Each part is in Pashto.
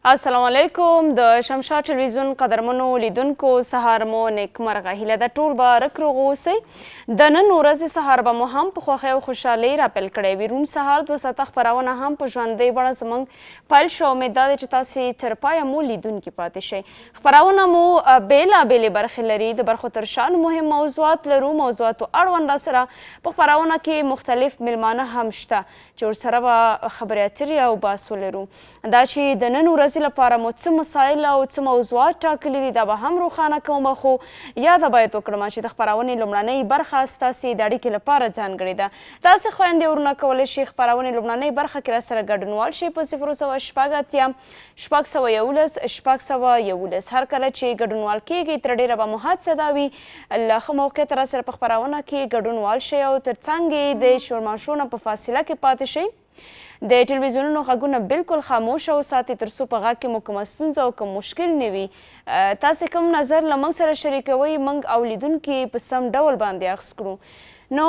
السلام علیکم د شمشاد ټلوېزیون قدرمنو لیدونکو سهار مو نیکمرغه هیله ده ټول به رک روغ اوسئ د نن ورځې سهار به مو هم په خوښۍ او خوشحالۍ راپیل کړی وي روم سهار 2 ساعته خپرونه هم په ژوندۍ بڼه زموږ پیل شوه امید دا دی چې تاسې تر پایه مو لیدونکي پاتې شئ خپرونه مو بېلابېلې برخې لري د برخو تر شانو مهم موضوعات لرو موضوعاتو اړوند راسره په خپرونه کې مختلف میلمانه هم شته چې ورسره به خبرې اترې او بحث ولرو دا چې د نن ورځې لپاره مو څه مسایل او څه موضوعات ټاکلي دي دا به هم روښانه کومه خو یاده باید وکړم چې د خپرونې لومړنۍ برخه ستاسې د اړیکې لپاره ځانګړې ده تاسې خویندې ورونه کولی شئ خپرونې لومړنۍ برخه کې راسره ګډونوال شئ په 0 شپږ سوه یولس شپږ سوه یولس هر کله چې ګډونوال کیږئ تر ډیره به مو هڅه دا وي له ښه موقع ته راسره په خپرونه کې ګډونوال شئ او تر څنګ د شورماشو نه په فاصله کې پاتې شئ د ټلویزیونونو غږونه بالکل خاموشه وساتئ تر څو په غږ کې مو کومه ستونزه او کوم مشکل نه وي تاسې کوم نظر له موږ سره شریکوئ موږ او لیدونکي په سم ډول باندې اخذ کړو نو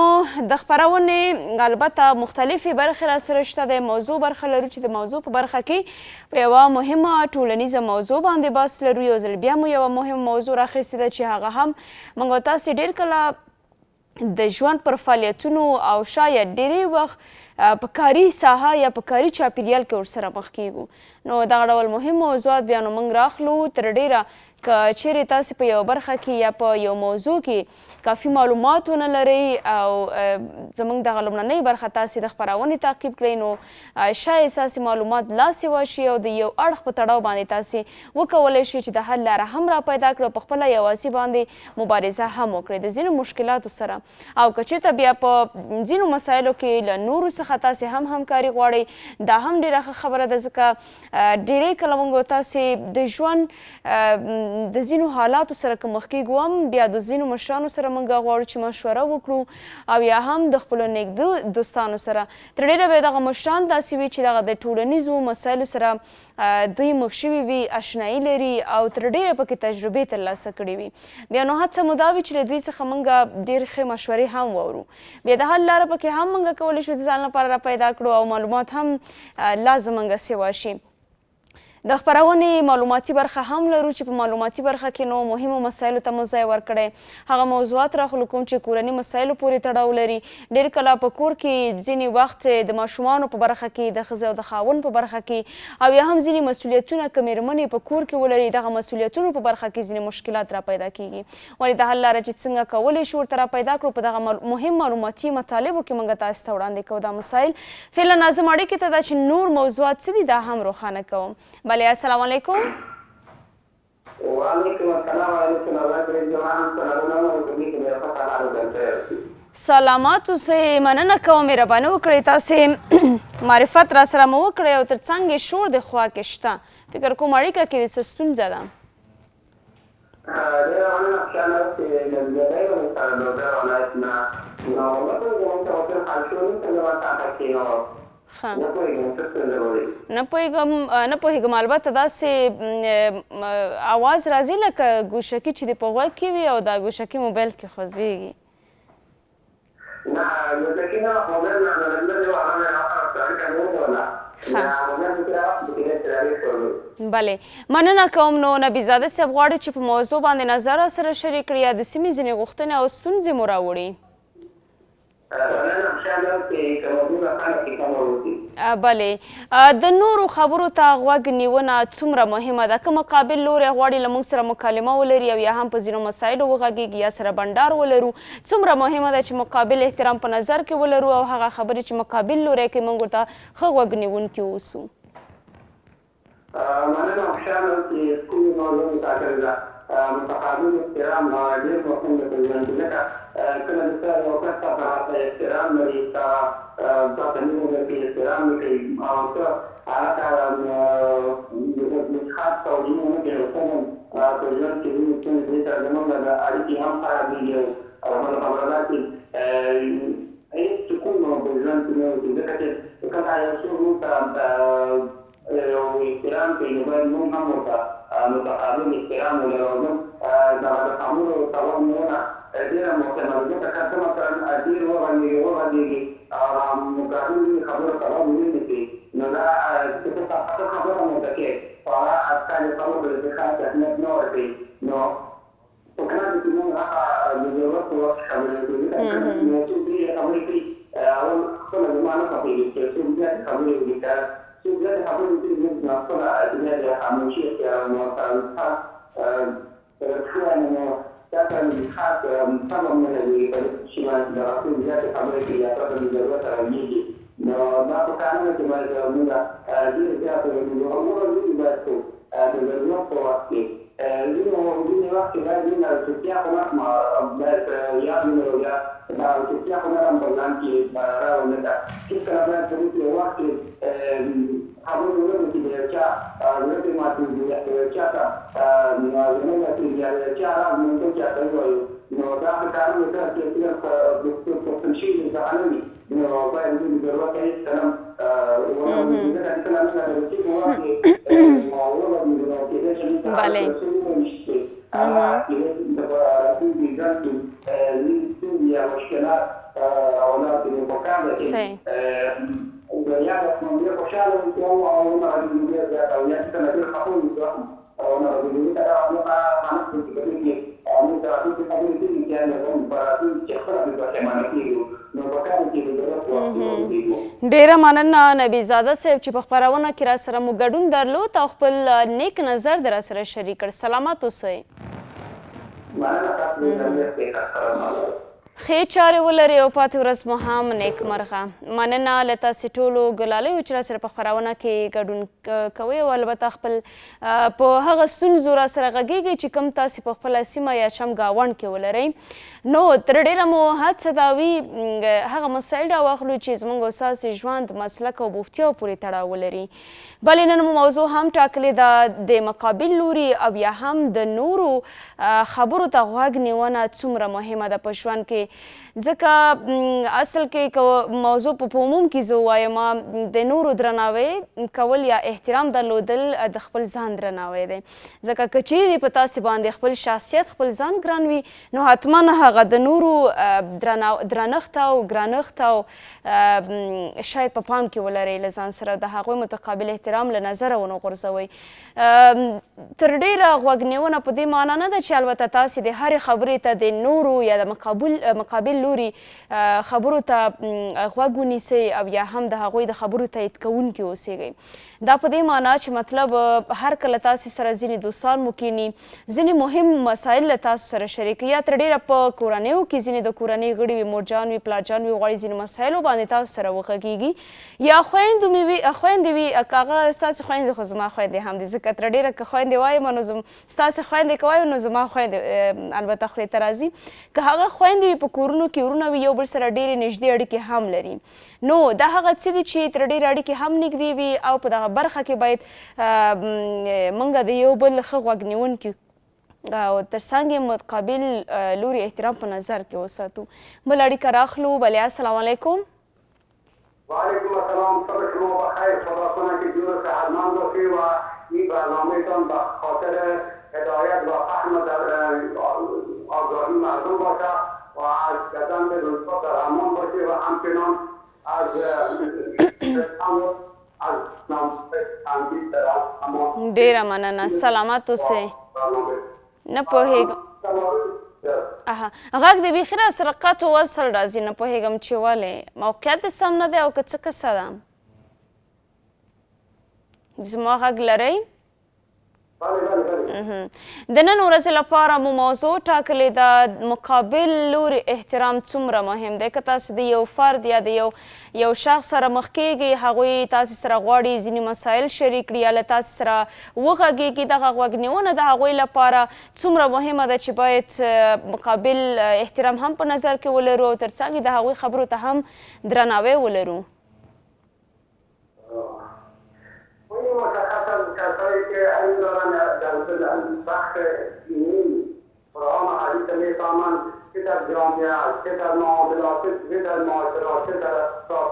د خپرونې البته مختلفې برخې راسره شته د موضوع برخه لرو چې د موضوع په برخه کې په یوه مهمه ټولنیزه موضوع باندې بحث لرو یو ځل بیا مو یوه مهمه موضوع راخیستې ده چې هغه هم موږ او تاسې ډېر کله د ژوند پر فعالیتونو او شاید ډېری وخت په کاري ساحه یا په کاري چاپیریال کې ورسره مخ کیږو نو دغه ډول مهم موضوعات بیا نو موږ راخلو تر ډیره که چیرې تاسې په یوه برخه کې یا په یو موضوع کې کافي معلومات ونه لرئ او زموږ دغه لومړنۍ برخه تاسې د خپرونې تعقیب کړئ نو شاید ستاسې معلومات لاسې وشي او د یو اړخ په تړاو باندې تاسې وکولی شئ چې د حل لاره هم را پیدا کړو په خپله یوازې باندې مبارزه هم وکړئ د ځینو مشکلاتو سره او که چېرته بیا په ځینو مسایلو کې له نورو څخه تاسې هم همکاري غواړئ دا هم ډېره ښه خبره ده ځکه ډېری کله موږ تاسې د ژوند د ځینو حالاتو سره که مخ کیږو هم بیا د ځینو مشرانو سره موږ غواړو چې مشوره وکړو او یا هم د خپلو نږدې دوستانو سره تر ډېره به دغه مشران داسې وي چې دغه د ټولنیزو مسایلو سره دوی مخ شوي وي اشنایي لري او تر ډېره پکې تجربې ترلاسه کړې وي بیا نو هڅه مو دا وي چې له دوی څخه موږ ډېر ښې مشورې هم واورو بیا د حل لاره پکې هم موږ کولی شو د ځان لپاره را پیدا کړو او معلومات هم لا زموږ سیوا شي د خپرونې معلوماتي برخه هم لرو چې په معلوماتي برخه کې نو مهمو مسایلو ته مو ځای ورکړی هغه موضوعات راخلو کوم چې کورني مسایلو پورې تړاو لري ډېر کله په کور کې ځینې وخت د ماشومانو په برخه کې د ښځې او د خاوند په برخه کې او یا هم ځینې مسؤلیتونه که مېرمنې په کور کې ولري دغه مسؤلیتونو په برخه کې ځینې مشکلات را پیدا کیږي ولې د حل لاره چې څنګه کولی شو ورته را پیدا کړو په دغه مهم معلوماتي مطالبو کې موږ تاسو ته وړاندې کوو دا مسایل فعلا ناظم اړیکې ته دا چې نور موضوعات څه دي دا هم روښانه کوم بله السلام علیکم وعلیکم السلام علیکم سلامات اوسئ مننه کوم مهرباني وکړئ تاسې معرفت را سره مو وکړئ او تر څنګ یې شور د خوا کې شته فکر کوم اړیکه کې د څه ستونزه ده نه پوهېږم البته داسې اواز راځي لکه ګوشکي چې د په غوږ کې وي او دا ګوشکي موبایل کې خوځېږي بله مننه کوم نو نبیزاده صاحب غواړي چې په موضوع باندې نظر سره شریک کړي یا د سیمې ځینې غوښتنې او ستونزې مو راوړي بلې د نورو خبرو ته غوږ نیونه څومره مهمه ده که مقابل لوری غواړي له موږ سره مکالمه ولري او یا هم په ځینو مسایلو وغږیږي یا سره بنډار ولرو څومره مهمه ده چې مقابل احترام په نظر کې ولرو او هغه خبرې چې مقابل لوری کوي موږ ورته ښه غوږ نیونکي اوسو مننه خوشحاله چې کومې موضوع مطالعه ده متقابل احترام ډېر مهم دی په ژوند کې ځکه کله د ستا یو کس ته په احترام لري ستا ته مینه درکوي احترام وکړي او ته هغه ته خاص توجیه ونه کړې خصوصا په ژوند کې ځینې ستونزې دې سره زموږ د اړیکې هم خرابېږي او بله خبره دا چې هېڅ سکون په ژوند کې نه وي ځکه چې کله یو څوک موږ ته یو احترام کوي نو باید موږ هم ورته متقابل احترام ولرو موږ دغه د خبرو توان نیونه ډېره مهمه ده ځکه که ته مثلا ډېر وغږېږي او مقابل خبرو توان ونه نیسي نو دا چې ته خبره مو ته کوې په هغه خپله زما نه خوښېږي چې څوک زیاتې خبرې وکړي که څوک زیاتې خبرې وکړي زموږ نه خپله بیا د خاموشي اختیاروم او نو دا ته خاص سبب نه لري په دې شي باندې دغه څوک زیاتې خبرې کوي یا پرته له ضرورته راویږي نو دا په قانون کې باید موږ ډېر زیات وموږ باید د ضرورت په وخت کې ځینې وخت کې باید موږ چوپتیا خو نه باید یاد ولرو یا دا چوپتیا خو نه هم په ځان کې راولو ده هېڅکله باید په دې وخت کې خبرې ونه کړو چې د یو چا زړه پرې ماتېږي یا د یو چا ته زړه ماتېږي یا د یو چا راز موږ چاته ووایو نو دا په قانون کې چې پوښتل شوي څخه نه وي نو باید موږ د ضرورت هېڅکله بله صحیح ډیره مننه نبیزاده صاحب چې په خپرونه کې را سره مو ګډون درلود او خپل نیک نظر در سره شریک کړ. سلامت اوسئ. ښې چارې ولرئ او پاتې ورځ مو هم نیکمرغه. مننه له تاسې ټولو ګلالیو چې را سره په خپرونه کې ګډون کوئ او البته خپل په هغه ستونزو را سره غږیږئ چې کوم تاسې په خپله سیمه یا چم ګاونډ کې ولرئ. نو تر ډیره مو هڅه دا وي هغه مسایل راواخلو چې زموږ او ستاسې ژوند مسلک او بوختیاو پورې تړاو ولري. بلې نن مو موضوع هم ټاکلې ده د مقابل لوري او یا هم د نورو خبرو ته غوږ نیونه څومره مهمه ده په ژوند کې ځکه اصل کې که موضوع په عموم کې زه ووایم د نورو درناوی کول یا احترام درلودل د خپل ځان درناوی دی ځکه که چیرې په تاسې باندې خپل شخصیت خپل ځان ګران وي نو حتما هغه د نورو درنښت او ګرانښت او شاید په پام کې ولرئ له ځان سره د هغوی متقابل احترام له نظره ونه غورځوئ. تر ډیره غوږ نیونه په دې معنا نه ده چې البته تاسې د هرې خبرې ته د نورو یا د مقابل لوري خبرو ته غوږ ونیسئ او یا هم د هغوی د خبرو تایید کوونکي اوسیږئ. دا په دې معنا چې مطلب هر کله تاسې سره ځینې دوستان مو کیني ځینې مهم مسایل له تاسو سره شریکوي یا تر ډیره په کورنیو کې ځینې د کورنۍ غړي وي مورجان وي پلارجان وي غواړي ځینې مسایلو باندې تاسو سره وغږیږي یا خویندې وي که هغه ستاسې خویندې خو زما خویندې هم دي ځکه تر ډیره که خویندې وایم نو ستاسې خویندې که وایم نو زما خویندې البته خولې ته راځي که هغه خویندې وي په کورونو کې ورونه وي یو بل سره ډیرې نږدې اړیکې هم لري نو دا هغه څه دي چې تر ډیرې اړیکې هم نږدې وي او په دغه برخه کې باید موږ د یو بل ښه غوږ نیونکي او تر څنګ یې مقابل لوري احترام په نظر کې وساتو. بل اړیکه راخلو. بله السلام علیکم. وعلیکم السلام. صبح شما بخیر. خداکنه که جور صحتمند باشی و این برنامهتان به خاطر هدایت و فهم در آگاهی مردم باشه و از گزند روزها در امان باشه و همچنان از ډیره مننه. سلامت اوسئ. نه پوهېږم غږ د بیخي را سره قطع و وصل راځي نه پوهېږم چې ولې موقعیت دې سم نه دی او که څه کیسه ده زما غږ لرئ؟ د نن ورځې لپاره مو موضوع ټاکلې ده مقابل لوري احترام څومره مهم دی که تاسې د یو فرد یا د یو شخص سره مخ کیږئ هغوی تاسې سره غواړي ځینې مسایل شریک کړي یا له تاسې سره وغږیږي دغه غوږ نیونه د هغوی لپاره څومره مهمه ده چې باید مقابل احترام هم په نظر کې ولرو او تر څنګ د هغوی خبرو ته هم درناوی ولرو. مشخصا کسایی که این دارن در بخش دینی قرآن و حدیث میفهمند چه در جامعه چه در معاملات چه در معاشرات چه در اقتصاد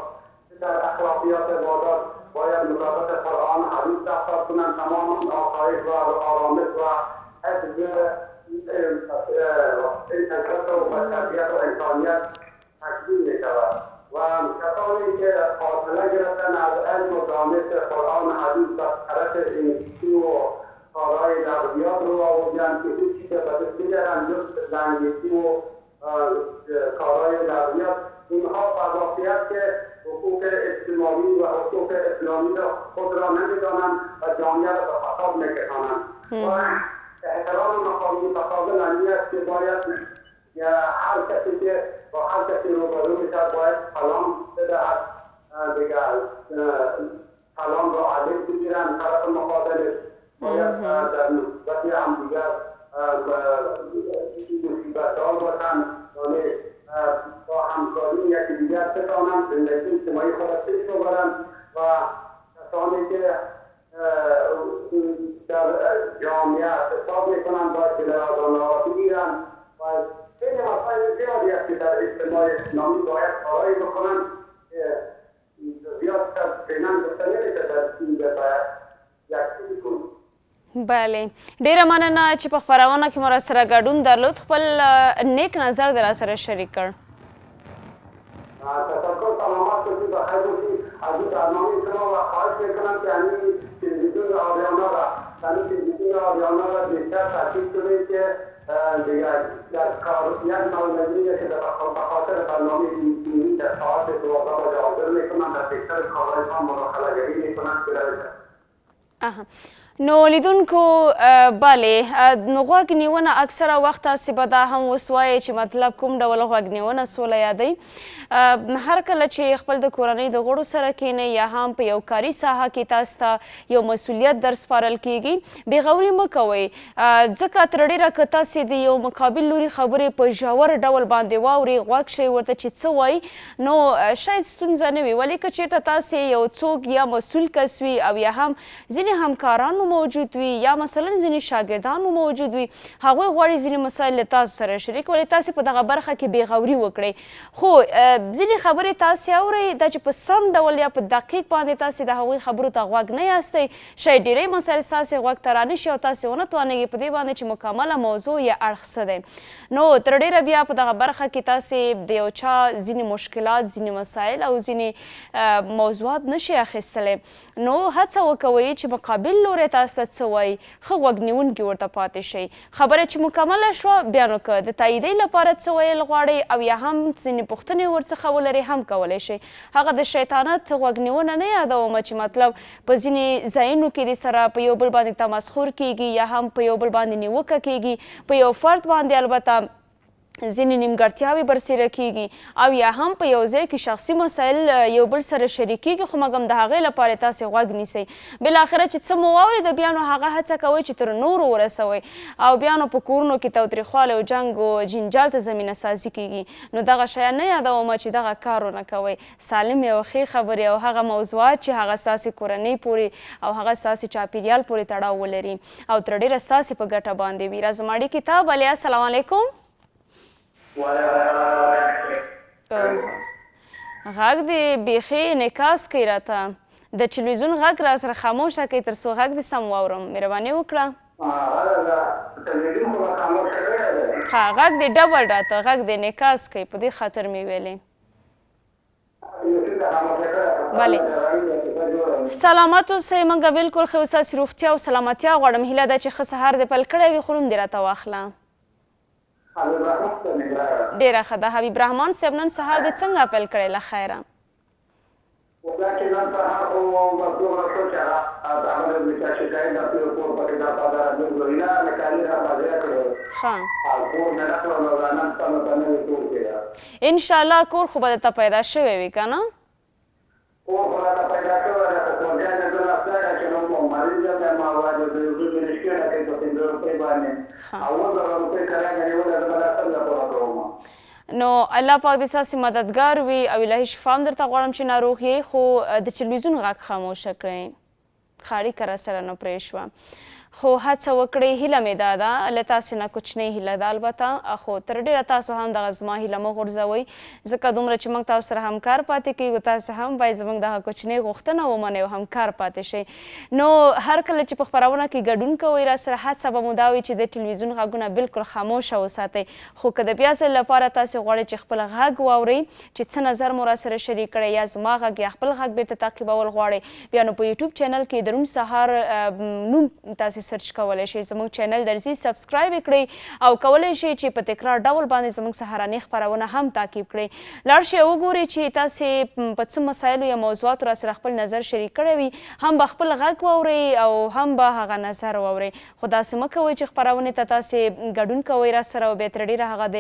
چه در اخلاقیات عبادات باید مطابق قرآن و حدیث رفتار کنند. تمام آسایش و آرامش و حفظ انسانیت و بشریت و انسانیت تکمیل میشود و کسانی که فاصله گرفتن از علم و دانش قرآن و حدیث و طرف انگلیسی و کارهای ادبیات رو آوردن که هیچ چیز به دست نمیارن جز انگلیسی و کارهای ادبیات. اینها فضافیت که نظامی خود را نمیدانند و جامعه را به فساد میکشانند و احترام مقامی تقابل عملی است که باید هر کسی که با هر کسی روبرو میشد باید سلام بدهد دیگر سلام را علیک بگیرند طرف مقابل باید در نسبت همدیگر مصیبت‌دار باشند یعنی با همکاری یکی دیگر بتوانند زندگی اجتماعی خود را پیش ببرند و کسانی که در جامعه اعتصاب میکنند باید جلوه‌ها بگیرند و خیلی مسائل زیادی است که در اجتماع اسلامی باید کارایی بکنند که زیاد فعلا گفته نمیشه در این باید یکسوی کنیم. بله ډیره مننه چې په خپرونه کې مو راسره ګډون درلود خپل نیک نظر در سره شریک کړ. تشکر سلامت باشید و خیر باشید از این برنامه شما و خواهش میکنم که همین تلویزیون آریانا را بیشتر تشکیل کنید که دیگر در کار یک نمایندگی که به خاطر برنامه دینی در ساعت 12 بجه حاضر میکنند در بیشتر کارهایشان مداخله‌گری میکنند که نو لیدونکو بله نو غوږ نیونه اکثره وخت تاسې به دا هم اوس وایئ چې مطلب کوم ډول غوږ نیونه سوله یادوي هر کله چې خپل د کورنۍ د غړو سره کښېنئ یا هم په یو کاري ساحه کې تاسو ته یو مسؤلیت در سپارل کیږي بېغوري مه کوئ ځکه تر ډېره که تاسې د یو مقابل لوري خبرې په ژور ډول باندې واورئ غوږ شئ ورته چې څه وایي نو شاید ستونزه نه وي ولې که چېرته تاسې یو څوک یا مسؤل کس وي او یا هم ځینې همکاران مو موجود وي یا مثلا ځینې شاګردان مو موجود وي هغوی غواړي ځینې مسایل له تاسو سره شریک ولې تاسې په دغه برخه کې بېغوري وکړئ خو ځینې خبرې تاسې اورئ دا چې په سم ډول یا په دقیق باندې تاسې د هغوی خبرو ته غوږ نه یاستئ شاید ډېری مسایل ستاسې غوږ ته رانشي او تاسې ونه توانیږئ په دې باندې چې مکمله موضوع یا اړخ څه دی نو تر ډېره بیا په دغه برخه کې تاسې د یو چا ځینې مشکلات ځینې مسایل او ځینې موضوعات نشئ اخیستلی نو هڅه وکوئ چې مقابل لوری تاسو ته څه وایي ښه غوږ نیونکي ورته پاتې شئ خبره چې مکمله شوه بیا نو که د تاییدۍ لپاره څه ویل غواړئ او یا هم ځینې پوښتنې ورڅخه ولرئ هم کولی شئ هغه د شیطانت غوږ نیونه نه یادومه چې مطلب په ځینې ځایونو کې د سره په یو بل باندې تمسخر کیږي یا هم په یو بل باندې نیوکه کیږي په یو فرد باندې البته ځینې نیمګړتیاوې برسېره کیږي او یا هم په یو ځای کې شخصي مسایل یو بل سره شریکیږي خو مګم د هغې لپاره تاسې غوږ نیسئ بالاخره چې څه مو واورېده بیا نو هغه هڅه کوئ چې تر نورو ورسوئ او بیا نو په کورونو کې تاوتریخوالی او جنګ او جنجال ته زمینه سازي کیږي نو دغه شیان نه یادومه چې دغه کار ونه کوئ سالم او ښې خبرې او هغه موضوعات چې هغه ستاسې کورنۍ پورې او هغه ستاسې چاپیریال پورې تړاو ولري او تر ډېره ستاسې په ګټه باندې وي را زما اړیکې ته بلې السلام علیکم غږ دې بیخي انعکاس کوي راته د تلویزیون غږ را سره خاموشه کوي تر څو غږ دې سم واورم مهرباني وکړه ښه غږ دې ډبل راته غږ دې انعکاس کوي په دې خاطر مې ویلې بلې سلامت اوسئ موږ بلکل ښه ستاسې روغتیا او سلامتیا غواړم هیله ده چې ښه سهار دې پیل کړی وي خو نوم دې راته واخله ډېره ښه ده حبیب رحمان صاحب نن سهار دې څنګه پیل کړی له خیره انشاءالله کور خو به درته پیدا شوی وي که نه نو الله پاک دې ستاسې مددګار وي او الهي شفا هم درته غواړم چې ناروغ یې خو د تلویزیون غږ خاموشه کړئ ښه اړیکه راسره نه پرې شوه خو هڅه وکړئ هیله مې دا ده له تاسې نه کوچنۍ هیله ده البته خو تر ډېره تاسو هم دغه زما هیله مه غورځوئ ځکه دومره چې موږ تاسو سره همکار پاتې کیږو تاسې هم باید زموږ دغه کوچنۍ غوښتنه ومنئ او همکار پاتې شئ نو هر کله چې په خپرونه کې ګډون کوئ راسره هڅه به مو دا وي چې د تلویزیون غږونه بلکل خاموشه وساتئ خو که د بیا ځل لپاره تاسې غواړئ چې خپل غږ واورئ چې څه نظر مو راسره شریک کړی یا زما غږ یا خپل غږ بېرته تعقیبول غواړئ بیا نو په یوټیوب چینل کې د روم سهار نوم تاسې تاسې سرچ کولی شئ. زموږ چینل درځي سبسکرایب یې کړئ او کولی شئ چې په تکرار ډول باندې زموږ سهارنۍ خپرونه هم تعقیب کړئ. لاړ شئ وګورئ چې تاسې په څه مسایلو یا موضوعاتو راسره خپل نظر شریک کړی وي، هم به خپل غږ واورئ او هم به هغه نظر واورئ. خو داسې مه کوئ چې خپرونې ته تاسې ګډون کوئ راسره او بیا تر ډېره هغه د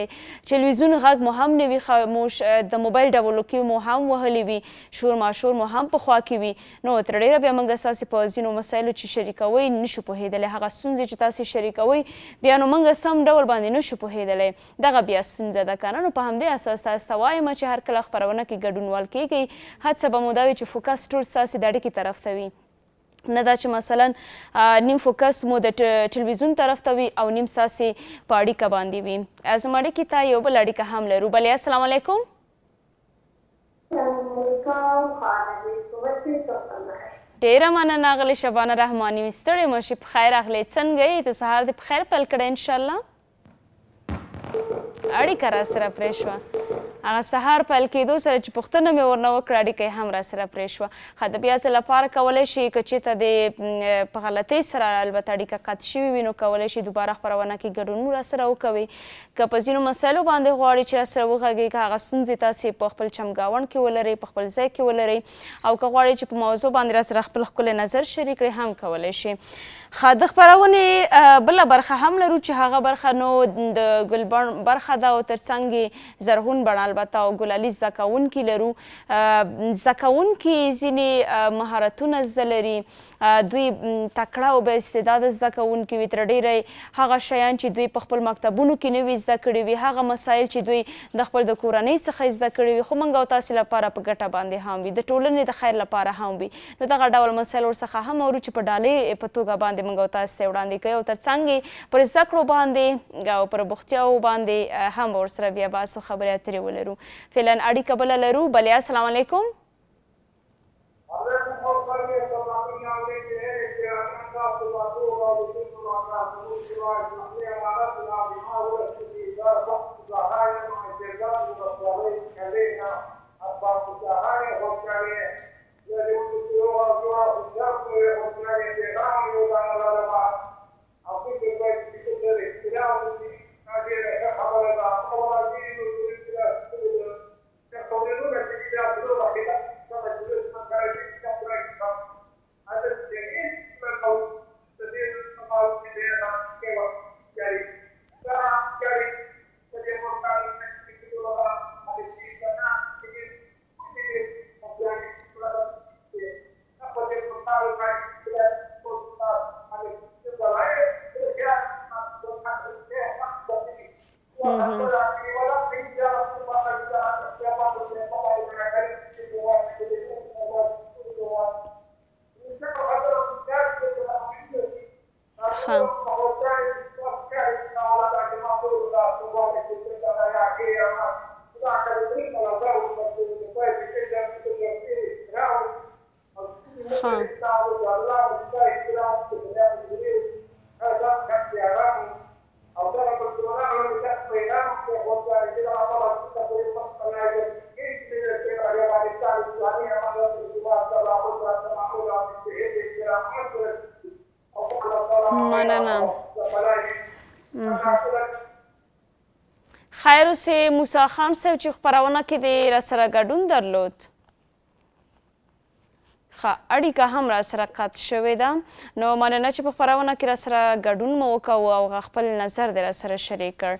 ټلویزیون غږ مو هم نه وي خاموش، د موبایل ډبلوکې مو هم وهلي وي، شور ماشور مو هم په خوا کې وي، نو تر ډېره بیا موږ ستاسې په ځینو مسایلو چې شریکوئ نشو پوهېدلی. هغه ستونزې چې تاسې شریکوئ بیا نو موږ سم ډول باندې نشو پوهېدلی، دغه بیا ستونزه ده که نه. نو په همدې اساس تاسو ته وایم چې هر کله خپرونه کې ګډونوال کیږئ، هڅه به مو دا وي چې فوکس ټول ستاسې د اړیکې طرف ته وي، نه دا چې مثلا نیم فوکس مو د ټلویزیون طرف ته وي او نیم ستاسې په اړیکه باندې وي. زموږ اړیکې ته یو بل اړیکه هم لرو. بلې السلام علیکم. ډېره مننه اغلې شبانه رحماني، ستړې مه شي، په خیر راغلې. څنګه یې؟ ته سهار دې په خیر پیل کړی انشاءالله. اړیکه را سره پرې شوه، هغه سهار پیل کېدو سره چې پوښتنه مې ورنه وکړه اړیکه یې هم را سره پرې شوه. ښه د بیا ځل لپاره کولی شي که چېرته د په غلطۍ سره البته اړیکه قطع شوې وي نو کولی شي دوباره خپرونه کې ګډون را سره وکوئ. که په ځینو مسایلو باندې غواړئ چې را سره وغږئ، که هغه ستونزې تاسې په خپل چمګاونډ کې ولرئ، په خپل ځای کې ولرئ، او که غواړئ چې په موضوع باندې را سره خپل ښکلی نظر شریک کړئ هم کولی شي. ښه د خپرونې بله برخه هم لرو چې هغه برخه نو د ګلبڼ برخه ده او تر څنګ یې زرغون بڼه البته او ګلالي زده کوونکي لرو. زده کوونکي ځینې مهارتونه زده لري، دوی تکړه او با استعداده زده کوونکي وي، تر ډېره هغه شیان چې دوی په خپل مکتبونو کې نه وي زده کړي وي، هغه مسایل چې دوی د خپل د کورنۍ څخه زده کړي وي، خو موږ او تاسې لپاره په ګټه باندې هم وي، د ټولنې د خیر لپاره هم وي. نو دغه ډول مسایل ورڅخه هم اورو چې په ډالۍ په توګه باندې موږ او تاسې ته وړاندې کوي، او تر څنګ یې پر زده کړو باندې او پر بوختیاوو باندې هم ورسره بیا بحث او خبرې اترې ولرو. فعلا اړیکه بله لرو. بلې السلام علیکم. خیر اوسې موسی خان صاحب چې خپرونه کې دې راسره ګډون درلود. ښه اړیکه هم راسره قطع شوې ده، نو مننه چې په خپرونه کې راسره ګډون مو وکړو او خپل نظر دې راسره شریک کړ.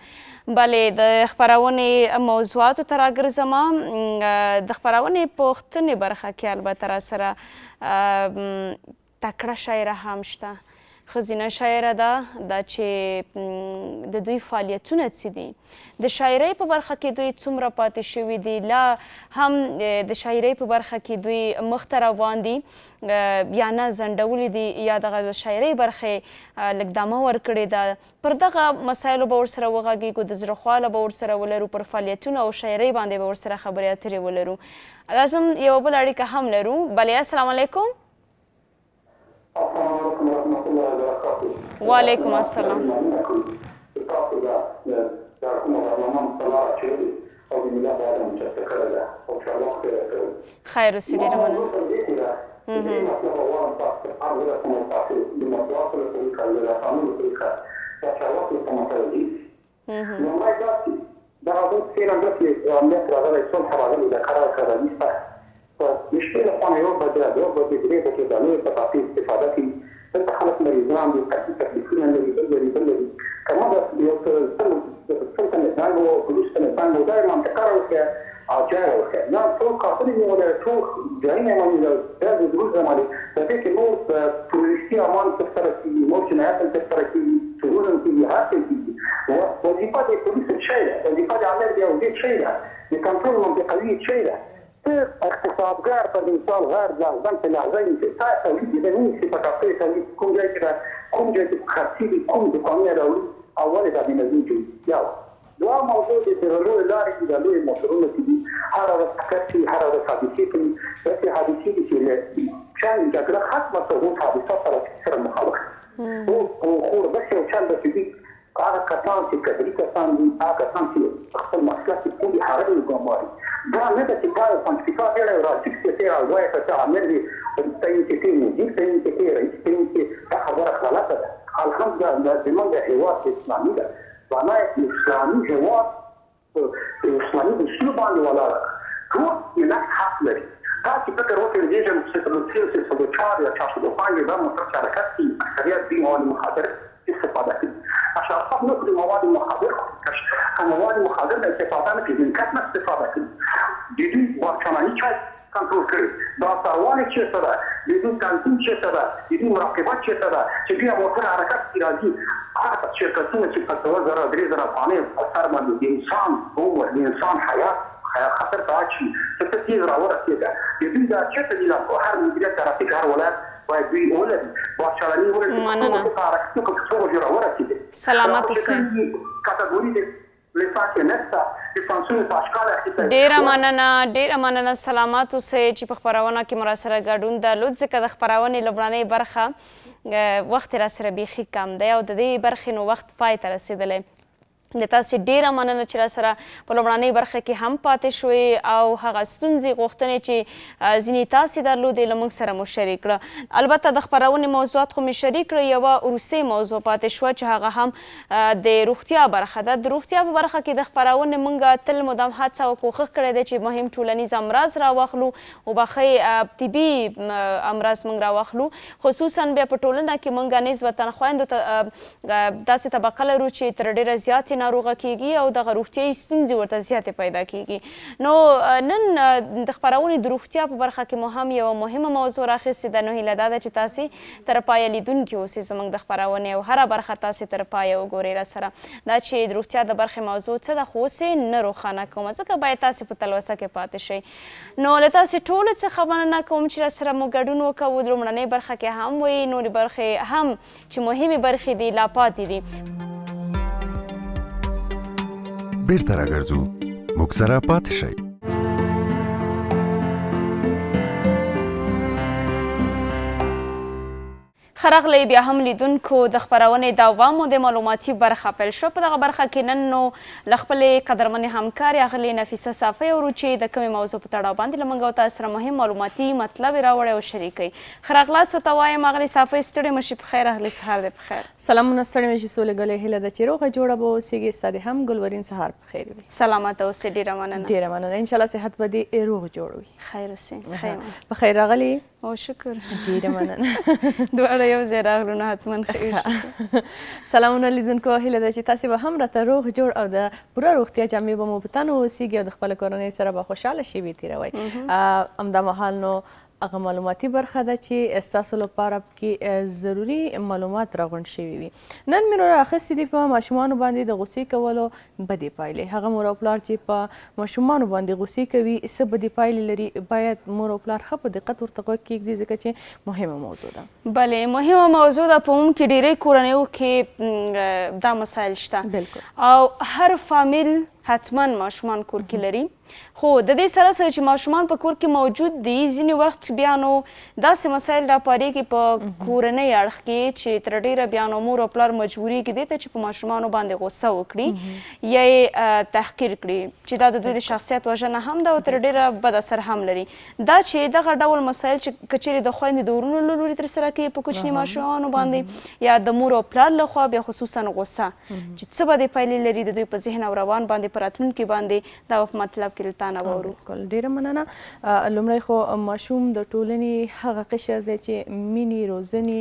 بلې د خپرونې موضوعاتو ته راګرځم. د خپرونې پوښتنې برخه کې البته راسره تکړه شاعره هم شته، ښځینه شاعره ده دا چې د دوی فعالیتونه څه دي، د شاعرۍ په برخه کې دوی څومره پاتې شوي دي، لا هم د شاعرۍ په برخه کې دوی مخته روان دي یا نه ځنډولي دي یا دغه شاعرۍ برخې لږ دمه ورکړې ده. پر دغه مسایلو به ورسره وغږېږو، د زړه خواله به ورسره ولرو، پر فعالیتونو او شاعرۍ باندې به ورسره خبرې اترې ولرو. لازم یوه بله اړیکه هم لرو. بلې السلام علیکم. وعلیکم السلام. خیر اوسې، ډېره مننه. هر ډول کوم تاسو د مطالعاتو په طریقه د قانون په طریقه د چارواکو په متوجي نو ما دا هغه څه نه چې امنیت راغلی څون راغلی د قرار کړی مشکل خانه یو بده یو بده درې بده د نوې تفاصیل استفاده کوي دلته خلک مریضان دي تکلیفونه لري بل کما د یو څه نظام او پولیس نظام دا منطقه راوځي او جای راوځي نه ټول کارونه مولا ټول ځای نه مونږ دا د دروز زمالي د دې کې نور پولیسي امان تر سره کیږي نور جنایت تر سره کیږي څورون کیږي هڅه کیږي وظیفه د پولیسو شی ده وظیفه د عمل دی او د شی ده د کنټرول منطقوي شی ده اقتصادګر پر انسان غیر ځان په لحظه کې تاسو تولید د نوې صفاتې تولید کوم ځای کې خاصي کوم د قانون راوړي اول د بنظم کې یو دوا موضوع د ترلو لارې د لوی موټرونو کې هر ورځ کې هر ورځ حادثې کې د حادثې کې چې جګړه ختمه شوه حادثه سره مخالفت او خو بس یو چل د دې هغه کسان چې کډري کسان دي هغه کسان چې خپل مسلک کې کومي حراري وګماري دا نه د چې کار پنځه کال راځي چې هغه وایي چې امر دي تاسو چې نه دي تاسو چې راځي چې دا خبره غلطه ده الحمدلله د زمونږ هیواد اسلامي ده باندې اسلامي هیواد اسلامي د شنو باندې ولاړ ټول نه حق لري تاسو فکر وکړئ چې چې څه د چار یا چا د باندې دا موټر شرکت کې اکثریت دي او مخاطر استفاده کوي عشان خاطر نقل مواد مخدر مواد مخدر د استفاده نه کوي کله استفاده کوي د دې واکمنۍ چې کنټرول کړي دا څاروانه چې څه ده د دې کانتین چې څه ده د دې مراقبت چې څه ده چې بیا موټر حرکت کې راځي هغه شرکتونه چې په 2003 افغانۍ اثر باندې د انسان عمر د انسان حیات خطر ته اچي چې څه تیز راورسېده د دې دا چې د لا هر مدیریت ترافیک هر ولایت باید دوی ولري واکمنۍ ولري سلامت اوسئ کټګوري د لفاظ نشته د فانسونو په اشکال ډیره مننه سلامت اوسئ چې په خپرونه کې مراسره ګډون درلود ځکه د خپرونې لومړنۍ برخه وخت را سره بیخي کم دی او د دې برخې نو وخت پای ته رسېدلی د تاسې ډیره مننه چې راسره په لومړنۍ برخه کې هم پاتې شوې او هغه ستونزې غوښتنې چې ځینې تاسې درلودې له موږ سره مو شریک کړه البته د خپرونې موضوعات خو مې شریک کړه یوه وروستۍ موضوع پاتې شوه چې هغه هم د روغتیا برخه ده د روغتیا په برخه کې د خپرونې موږ تل مدام هڅه او کوښښ کړی دی چې مهم ټولنیز امراض راواخلو وبښئ طبي امراض موږ راواخلو خصوصا بیا په ټولنه کې موږ نسبتا خویندو ته داسې طبقه لرو چې تر ډېره زیاتې ناروغه کیږي او دغه روغتیایي ستونزې ورته زیاتې پیدا کیږي نو نن د خپرونې د روغتیا په برخه کې مو هم یوه مهمه موضوع راخیستې ده نو هیله دا ده چې تاسې تر پایه لیدونکي اوسئ زموږ د خپرونې او هره برخه تاسې تر پایه وګورئ راسره دا چې د روغتیا د برخې موضوع څه ده خو اوس یې نه روښانه کومه ځکه باید تاسې په تلوسه کې پاتې شئ نو له تاسې ټولو څخه مننه کوم چې راسره مو ګډون وکوو لومړنۍ برخه کې هم وایي نورې برخې هم چې مهمې برخې دي لا پاتې دي بیرته راګرځو موږ سره پاتې شئ ښه راغلی بیا هم لیدونکو د خپرونې د عوامو د معلوماتي برخه پیل شوه په دغه برخه کې نن نو له خپلې قدرمنې همکارې اغلې نفیسه صافۍ اورو چې د کومې موضوع په تړاو باندې له موږ او تاسو سره مهم معلوماتي مطلب یې راوړی او شریک کړئ ښه راغلاست ورته وایم اغلې صافۍ ستړې مه شي په خیر اغلې سهار دی په خیر سلامونه ستړې مه شي سولې ګلې هیله ده چې روغه جوړه به اوسېږي ستا د هم ګلورین سهار په خیر وي سلامته اوسې ډېره مننه ډېره مننه انشاءالله صحت به دې روغ جوړ وي خیر اوسې په خیر راغلې او شکر ډېره مننه دواړه یو ځای راغلو نو حتما ښه سلامونه لیدونکو هیله ده چې تاسې به هم راته روغ جوړ او د پوره روغتیا جامې به مو په تن واوسېږي او د خپله کورنۍ سره به خوشحاله شېبې تېروئ همدا مهال نو هغه معلوماتي برخه ده چې ستاسو لپاره کې ضروري معلومات راغونډ شوي وي نن مې رااخیستې دي په ماشومانو باندې د غوسې کولو بدې پایلې هغه مور او پلار چې په ماشومانو باندې غوسې کوي څه بدې پایلې لري باید مور او پلار ښه په دقت ورته غوږ کېږدي ځکه چې مهمه موضوع ده بلې مهمه موضوع ده په عموم کې ډېرۍ کورنیو کې دا مسایل شته بلکل او هر فامیل حتما ماشومان کور کې لري خو د دې سره سره چې ماشومان په کور کې موجود دي ځینې وخت بیا نو داسې مسایل راپارېږي په کورنۍ اړخ کې چې تر ډېره بیا نو مور او پلار مجبورېږي دې ته چې په ماشومانو باندې غوسه وکړي یا یې تحقیر کړي چې دا د دوی د شخصیت وژنه هم ده او تر ډېره بد اثر هم لري دا چې دغه ډول مسایل چې که چیرې د خویندې د ورونو له لورې ترسره کوي په کوچني ماشومانو باندې یا د مور او پلار لخوا بیا خصوصا غوسه چې څه به دې پایلې لري د دوی په ذهن او روان باندې په راتلونکي باندې دا په مطلب کې له تا نه واورو. بالکل ډېره مننه. لومړی خو ماشوم د ټولنې هغه قشر دی چې مینې روزنې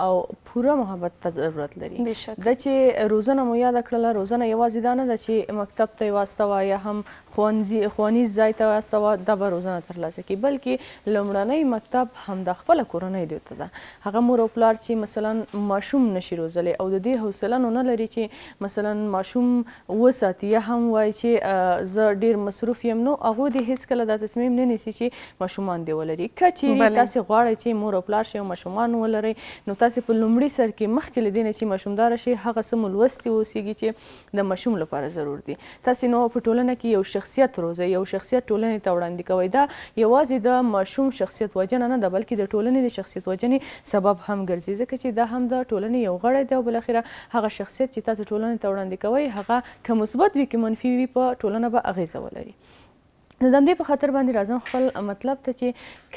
او پوره محبت ته ضرورت لري. دا چې روزنه مو یاده کړله روزنه یوازې دا نه ده چې مکتب ته یې واستوه یا هم ښوونیز ځای ته واستوه دا به روزنه ترلاسه کړي بلکې لومړنی مکتب همدا خپله کورنۍ دوی ته ده. هغه مور او پلار چې مثلا ماشوم نشي روزلی او د دې حوصله نو نه لري چې مثلا ماشوم وساتي یا هم وایي چې زه ډېر مصروف یم نو هغوی دې هېڅکله دا تصمیم نه نیسي چې ماشومان دې ولري. که چیرې تاسې غواړئ چې مور او پلار شئ او ماشومان ولرئ نو تاسې په لومړي سر کې مخکې له دې نه چې ماشومداره شئ هغه څه مو لوستي اوسیږي چې د ماشوم لپاره ضرور دي. تاسې نو په ټولنه کې یو شخصیت روزئ یو شخصیت ټولنې ته وړاندې کوئ. دا یوازې د ماشوم شخصیت وژنه نه ده بلکې د ټولنې د شخصیت وژنې سبب هم ګرځي ځکه چې دا هم د ټولنې یو غړی دی او بالاخره هغه شخصیت چې تاسو ټولنې ته وړاندې کوئ هغه که مثبت وي که منفي وي په ټولنه به اغیزه ولري. نو د همدې په خاطر باندې راځم خپل مطلب ته چې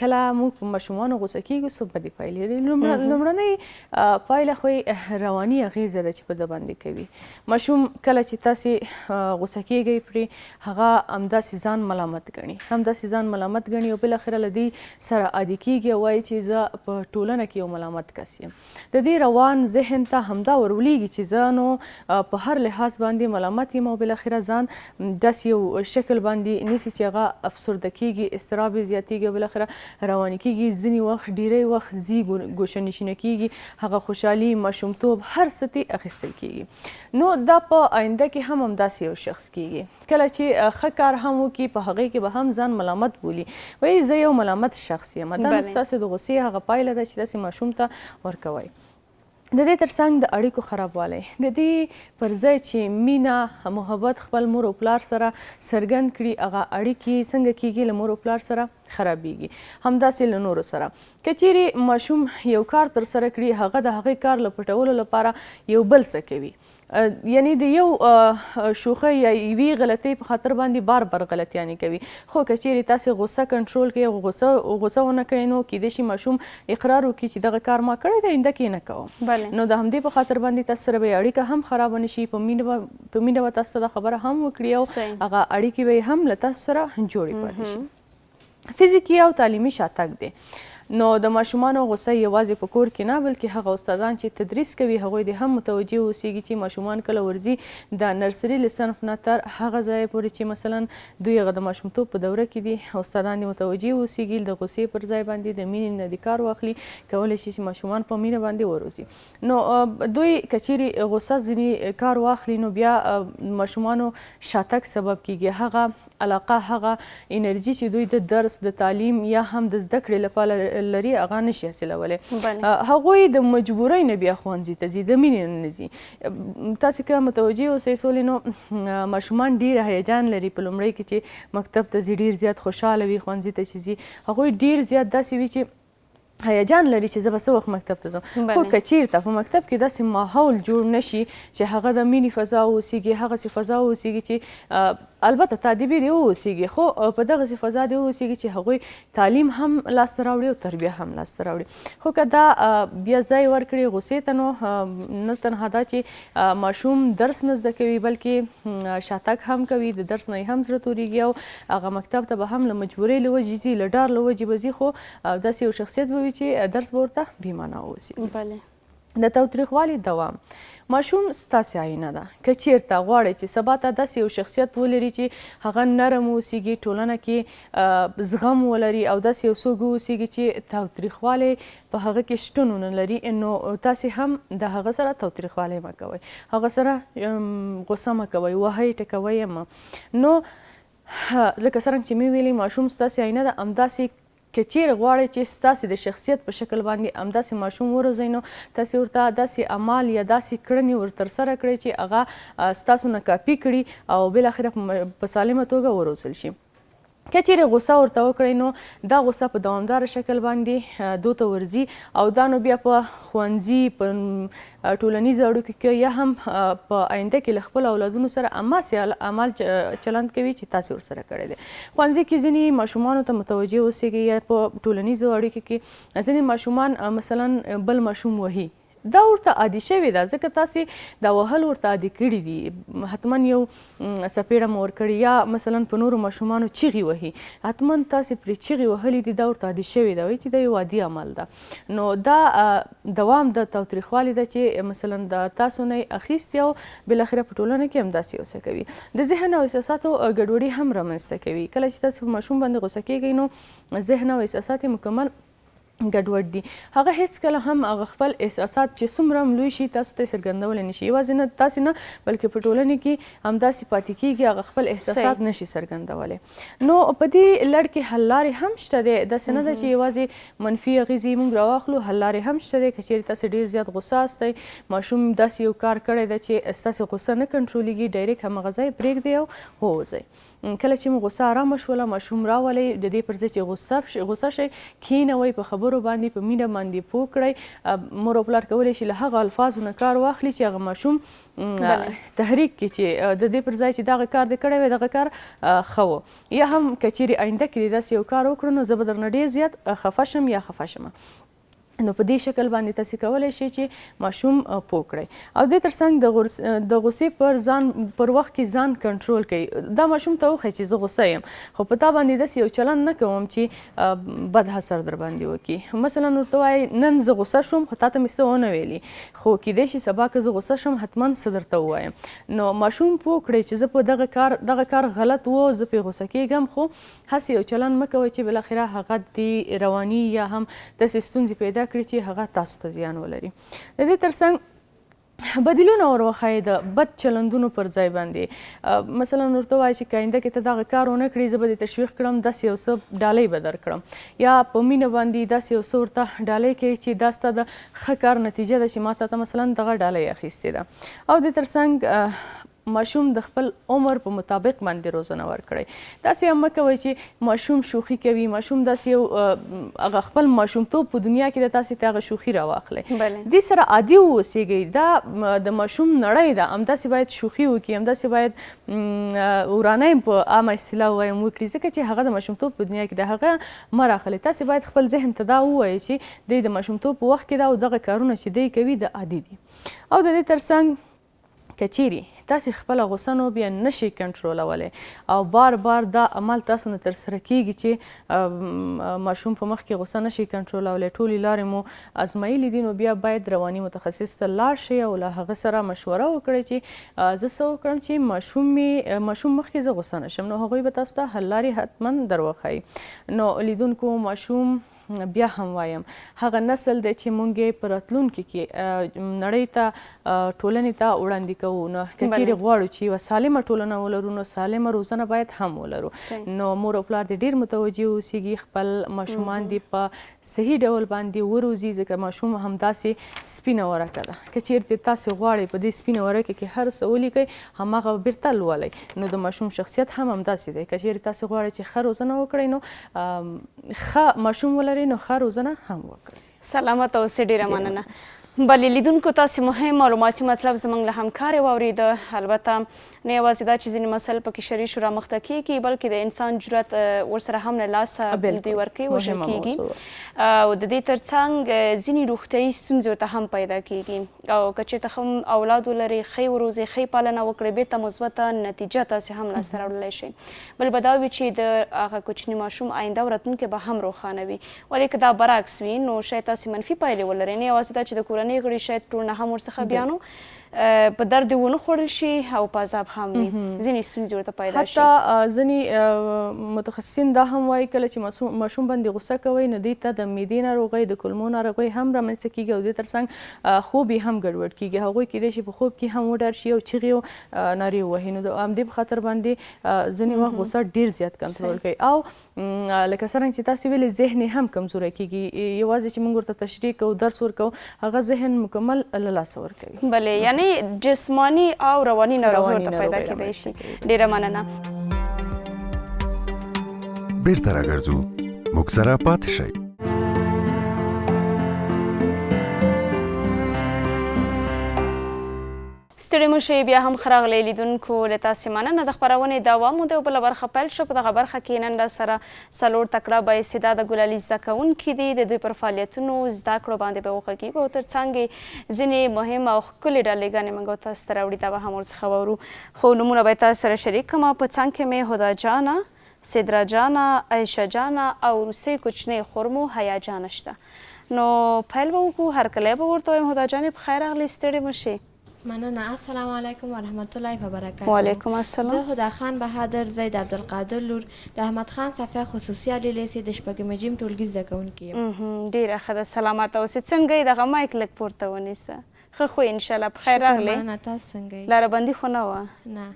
کله موږ په ماشومانو غوسه کیږو څه بدې پایلې لري. لومړنۍ پایله خو رواني اغیزه ده چې په ده باندې کوي. ماشوم کله چې تاسې غوسه کیږئ پرې هغه همداسې ځان ملامت ګڼي او بالاخره له دې سره عادي کیږي او وایي چې زه په ټولنه کې یو ملامت کس یم. د دې روان ذهن ته همدا ورولېږي چې زه نو په هر لحاظ باندې ملامت یم او بالاخره ځان داسې یو شکل باندې نیسي چې هغه افسرده کیږي اضطراب یې زیاتیږي او بالاخره رواني کیږي. ځینې وخت ډیری وخت ځي ګوشه نشینه کیږي هغه خوشحالي ماشومتوب هر څه ترې اخیستل کیږي. نو دا په آینده کې هم همداسې یو شخص کیږي کله چې ښه کار هم وکړي په هغې کې به هم ځان ملامت بولي وایي زه یو ملامت شخص یم. دا نو ستاسو د غوسې هغه پایله ده چې داسې ماشوم ته ورکوئ. د دې ترڅنګ د اړیکو خرابوالی د دې پر ځای چې مینه محبت خپل مور او پلار سره څرګند کړي هغه اړیکې څنګه کیږي له مور او پلار سره خرابیږي همداسې له نورو سره. که چیرې ماشوم یو کار ترسره کړي هغه د هغې کار له پټولو لپاره یو بل څه کوي یعنی د یو شوخۍ یا یوې غلطۍ په خاطر باندې بار غلطیانې کوي خو که چیرې تاسې غوسه کنټرول کړئ او غوسه ونه کړئ نو کیدای شي ماشوم اقرار وکړي چې دغه کار ما کړی دی آینده کې نه کوم. نو د همدې په خاطر باندې تاسو سره به اړیکه هم خرابه نه شي په مینه به تاسو ته دا خبره هم وکړي او هغه اړیکې به هم له تاسو سره جوړې پاتې شي. فزیکي او تعلیمي شاتګ دی. نو د ماشومانو غوسه یوازې په کور کې نه بلکې هغه استادان چې تدریس کوي هغوی د هم متوجه اوسیږي چې ماشومان کله ورځي د نرسري له صنف نه تر هغه ځایه پورې چې مثلا دوی هغه د ماشومتوب په دوره کې دي استادان دې متوجه اوسیږي د غوسې پر ځای باندې د مینې نه د کار واخلي کولی شي چې ماشومان په مینه باندې وروزي. نو دوی که چیرې غوسه ځینې کار واخلي نو بیا ماشومانو شاتګ سبب کیږي. هغه علاقه هغه انرژي چې دوی د درس د تعلیم یا هم د زده کړې لپاره لري هغه نشي حاصلولی. هغوی د مجبورۍ نه بیا ښوونځي ته ځي د مینې نه نه ځي. تاسې که متوجه اوسئ سولې نو ماشومان ډېر هیجان لري په لومړۍ کې چې مکتب ته ځي ډېر زیات خوشحاله وي ښوونځي ته چې ځي هغوی ډېر زیات داسې وي چې هیجان لري چې زه به څه وخت مکتب ته ځم. خو که چیرته په مکتب کې داسې ماحول جوړ نشي چې هغه د مینې فضا اوسیږي هغسې فضا اوسیږي چې البته تادیبي دې اوسیږي خو په دغسې فضا دې اوسیږي چې هغوی تعلیم هم لاسته راوړي او تربیه هم لاسته راوړي. خو که دا بیا ځای ورکړي غوسې ته نو نه تنها دا چې ماشوم درس نه زده کوي بلکې شاتګ هم کوي د درس نه یې هم زړه تورېږي او هغه مکتب ته به هم له مجبورۍ له وجې ځي له ډار له وجې به ځي خو داسې یو شخصیت به چې درس به ورته بېمعنه اوسي. د تاوتریخوالي دوام ماشوم ستاسې آینه ده. که چیرته غواړئ چې سبا ته داسې یو شخصیت ولري چې هغه نرم اوسیږي ټولنه کې زغم ولري او داسې یو څوک اوسیږي چې تاوتریخوالی په هغه کې شتون ونه لري نو تاسې هم د هغه سره تاوتریخوالی مه کوئ هغه سره غوسه مه کوئ وهئ ټکوئ یې مه. نو لکه څرنګه چې مې ویلي ماشوم ستاسې آینه ده همداسې که چیرې غواړئ چې ستاسې د شخصیت په شکل باندې همداسې ماشوم وروزئ نو تاسې ورته داسې اعمال یا داسې کړنې ور ترسره کړئ چې هغه ستاسو نه کاپي کړي او بالاخره په سالمه توګه وروزل شي. که چیرې غوسه ورته وکړئ نو دا غوسه په دوامداره شکل باندې دو ته ورځي او دا نو بیا په ښوونځي په ټولنیزو اړیکو کې یا هم په آینده کې له خپلو اولادونو سره هماسې عمل چلند کوي چې تاسې ورسره کړی دی. ښوونځي کې ځینې ماشومانو ته متوجه اوسیږئ یا په ټولنیزو اړیکو کې ځینې ماشومان مثلا بل ماشوم وهي، دا ورته عادي شوې ده ځکه تاسې دا وهل ورته عادي کړي دي. حتما یو څپېړه مو ورکړې یا مثلا په نورو ماشومانو چیغې وهي، حتما تاسې پرې چیغې وهلې دي، دا ورته عادي شوې ده، وایي چې دا یو عادي عمل ده. نو دا دوام د تاوتریخوالي ده چې مثلا د تاسو نه یې اخیستې او بالاخره په ټولنه کې همداسې غوسه کوي. د ذهن او احساساتو ګډوډي هم رامنځته کوي. کله چې تاسې په ماشوم باندې غوسه کیږئ نو ذهن او احساسات یې مکمل ګډوډ دي. هغه هیڅکله هم هغه خپل احساسات چې څومره هم لوی شي تاسو ته څرګندولی نه شي، یوازې نه تاسې نه بلکې په ټولنې کې همداسې پاتې کیږي، هغه خپل احساسات نشي څرګندولی. نو په دې لړ کې حل لارې هم شته دی، داسې نه ده چې یوازې منفي اغېزې موږ راواخلو، حل لارې هم شته دی. که چیرې تاسې ډېر زیات غوسه استئ، ماشوم داسې یو کار کړی ده چې ستاسې غوسه نه کنټرولېږي، ډایرکټ همغه ځای پرېږدئ او ووځئ. کله چې مو غوسه آرامه شوله، ماشوم راولئ، د دې پر ځای چې غوسه شئ کښېنوئ، په خبرو باندې په مینه باندې پوه کړئ. مور او پلار کولی شي له هغه الفاظو نه کار واخلي چې هغه ماشوم تحریک کړي چې د دې پر ځای چې دغه کار دې کړی وی دغه کار ښه و، یا هم که چیرې آینده کې دې داسې یو کار وکړو نو زه به درنه ډېر زیات خفه شم یا خفه شمه. نو په دې شکل باندې تاسې کولی شئ چې ماشوم پوه کړئ. او دې تر څنګ د غوسې پر وخت کې ځان کنټرول کوئ. دا ماشوم ته وښایئ چې زه غوسه یم، خو په تا باندې داسې یو چلند نه کوم چې بد اثر در باندې وکړي. مثلا ورته وایئ نن زه غوسه شوم خو تا ته مې څه ونه ویلي، خو کیدای شي سبا که زه غوسه شم حتما څه درته ووایم. نو ماشوم پوه کړئ چې زه په دغه کار غلط و، زه پرې غوسه کیږم، خو هسې یو چلند مه کوئ چې بالاخره هغه دې رواني یا هم داسې ستونزې پیدا کړي چې هغه تاسو ته زیان ولري. د دې ترڅنګ بدیلونه ور وښایئ د بد چلندونو پر ځای باندې. مثلا ورته وایئ چې که آینده کې ته دغه کار ونه کړې زه به دې تشویق کړم، داسې یو څه ډالۍ به درکړم، یا په مینه باندې داسې یو څه ورته ډالۍ کوي چې دا ستا د ښه کار نتیجه ده چې ما ته مثلا دغه ډالۍ اخیستې ده. او د ترڅنګ ماشوم د خپل عمر په مطابق باندې روزنه ورکړئ. داسې هم مه کوئ چې ماشوم شوخي کوي، ماشوم داسې یو هغه خپل ماشومتوب په دنیا کې د تاسې ته هغه شوخي راواخلئ، دې سره عادي واوسیږئ. دا د ماشوم نړۍ ده، همداسې باید شوخي وکړي، همداسې باید ورانۍ په عامه اصطلاح ووایم وکړي، ځکه چې هغه د ماشومتوب په دنیا کې ده، هغه مه راخلئ. تاسې باید خپل ذهن ته دا ووایئ چې دی د ماشومتوب په وخت کې ده او دغه کارونه چې دی کوي د عادي دي. او د دې ترڅنګ که چیرې تاسې خپله غوسه نو بیا نشئ کنټرولولی او بار بار دا عمل تاسو نه ترسره کیږي چې ماشوم په مخ کې غوسه نشئ کنټرولولی، ټولې لارې مو ازمایلي دي، نو بیا باید رواني متخصص ته لاړ شئ او له هغه سره مشوره وکړئ چې زه څه وکړم چې ماشوم مخکې زه غوسه نشم. نو هغوی به تاسو ته حل لارې حتما در وښایي. نو لیدونکو ماشوم بیا هم وایم هغه نسل دی چې موږ یې په راتلونکي کې نړۍ ته ټولنې ته وړاندې کوو. نو که چیرې غواړو چې یوه سالمه ټولنه ولرو نو سالمه روزنه باید هم ولرو. نو مور او پلار دې ډېر متوجه اوسیږي، خپل ماشومان دې په صحیح ډول باندې وروزي، ځکه ماشوم همداسې سپینه ورکه ده. که چیرې تاسې غواړئ په دې سپینه ورکه کې هر څه ولیکئ هماغه بیرته لولئ، نو د ماشوم شخصیت هم همداسې دی. که چیرې تاسې غواړئ چې ښه روزنه وکړئ نو ښه ماشوم ولرئ نو ښه روزنه هم وکړئ. سلامت اوسئ، ډېره مننه. بلې لیدونکو تاسې مهم معلوماتي مطلب زموږ له همکارې واورېده. البته نه یوازې دا چې ځینې مسایل پکې شریک شو رامخته کیږي، بلکې د انسان جرأت ورسره هم له لاسه دوی ورکوي، وژل کیږي. او د دې ترڅنګ ځینې روغتیایي ستونزې ورته هم پیدا کیږي. او که چېرته ښه اولاد ولرئ، ښې وروزئ، ښې پالنه وکړئ، بېرته مثبته نتیجه تاسې هم لاسته راوړلی شئ. بل به دا وي چې د هغه کوچني ماشوم آینده او راتلونکی به هم روښانه وي. ولې که دا برعکس وي نو شاید تاسې منفي پایلې ولرئ. نه یوازې دا چې د کورنۍ غړي شاید ټول نه هم ورڅخه بیا نو په درد یې ونه خوړل شي او په عذاب هم وي ځینې ستونزې ورته پیدا شي. حتی ځینې متخصصین دا هم وایي کله چې ماشوم باندې غوسه کوي نو دوی ته د معدې ناروغۍ د کولمو ناروغۍ هم رامنځته کېږي او دې تر څنګ خوب یې هم ګډوډ کېږي. هغوی کیدای شي په خوب کې هم وډار شي او چغې او نارې ووهي. نو د همدې په خاطر باندې ځینې وخت غوسه ډېر زیات کنټرول کوي او لکه څرنګه چې تاسې ویلې ذهن یې هم کمزوری کېږي. یوازې چې موږ ورته تشریح کوو درس ورکوو هغه ذهن مکمل له لاسه ورکوي. بلې یعنې جسمانی او رواني ناروغي ورته پیدا کېدای شي. ډېره مننه. بیرته راګرځو موږ سره پاتې شئ. ستړي مه شئ بیا هم ښه راغلی لیدونکو له تاسې مننه. د خپرونې دوام مو د یو بله برخه پیل شوه. په دغه برخه کې نن راسره څلور تکړه بااستعداده ګلالي زده کوونکي دي. د دوی پر فعالیتونو زده کړو باندې به وغږیږو او تر څنګ یې ځینې مهم او ښکلې ډلېګانې موږ تاسو ته راوړي دا به هم ورڅخه واورو. خو نومونه به یې تاسو سره شریک کړم. په څنګ کې مې هودا جانه، صدره جانه، عایشه جانه او وروستۍ کوچنۍ خور مو حیا جانه شته. نو پیل به وکړو. هرکلی به ورته وایم هودا جانې په خیر راغلې، ستړې مه شئ. مننه. السلام علیکم و رحمت الله وبرکاته. وعلیکم السلام. زه هودا خان بهادر زید عبدالقادر لور د احمد خان صفحه خصوصي عالی لیسې د شپږمې جیم ټولګي زده کوونکي یم. ډېره ښه ده. سلامت اوسې. څنګه یې دغه مایک لږ پورته ونیسه. ښه خو انشاءالله په خیر راغلی. مننه. تاسو څنګه یې؟ لاره بندي خو نه وه؟ نه.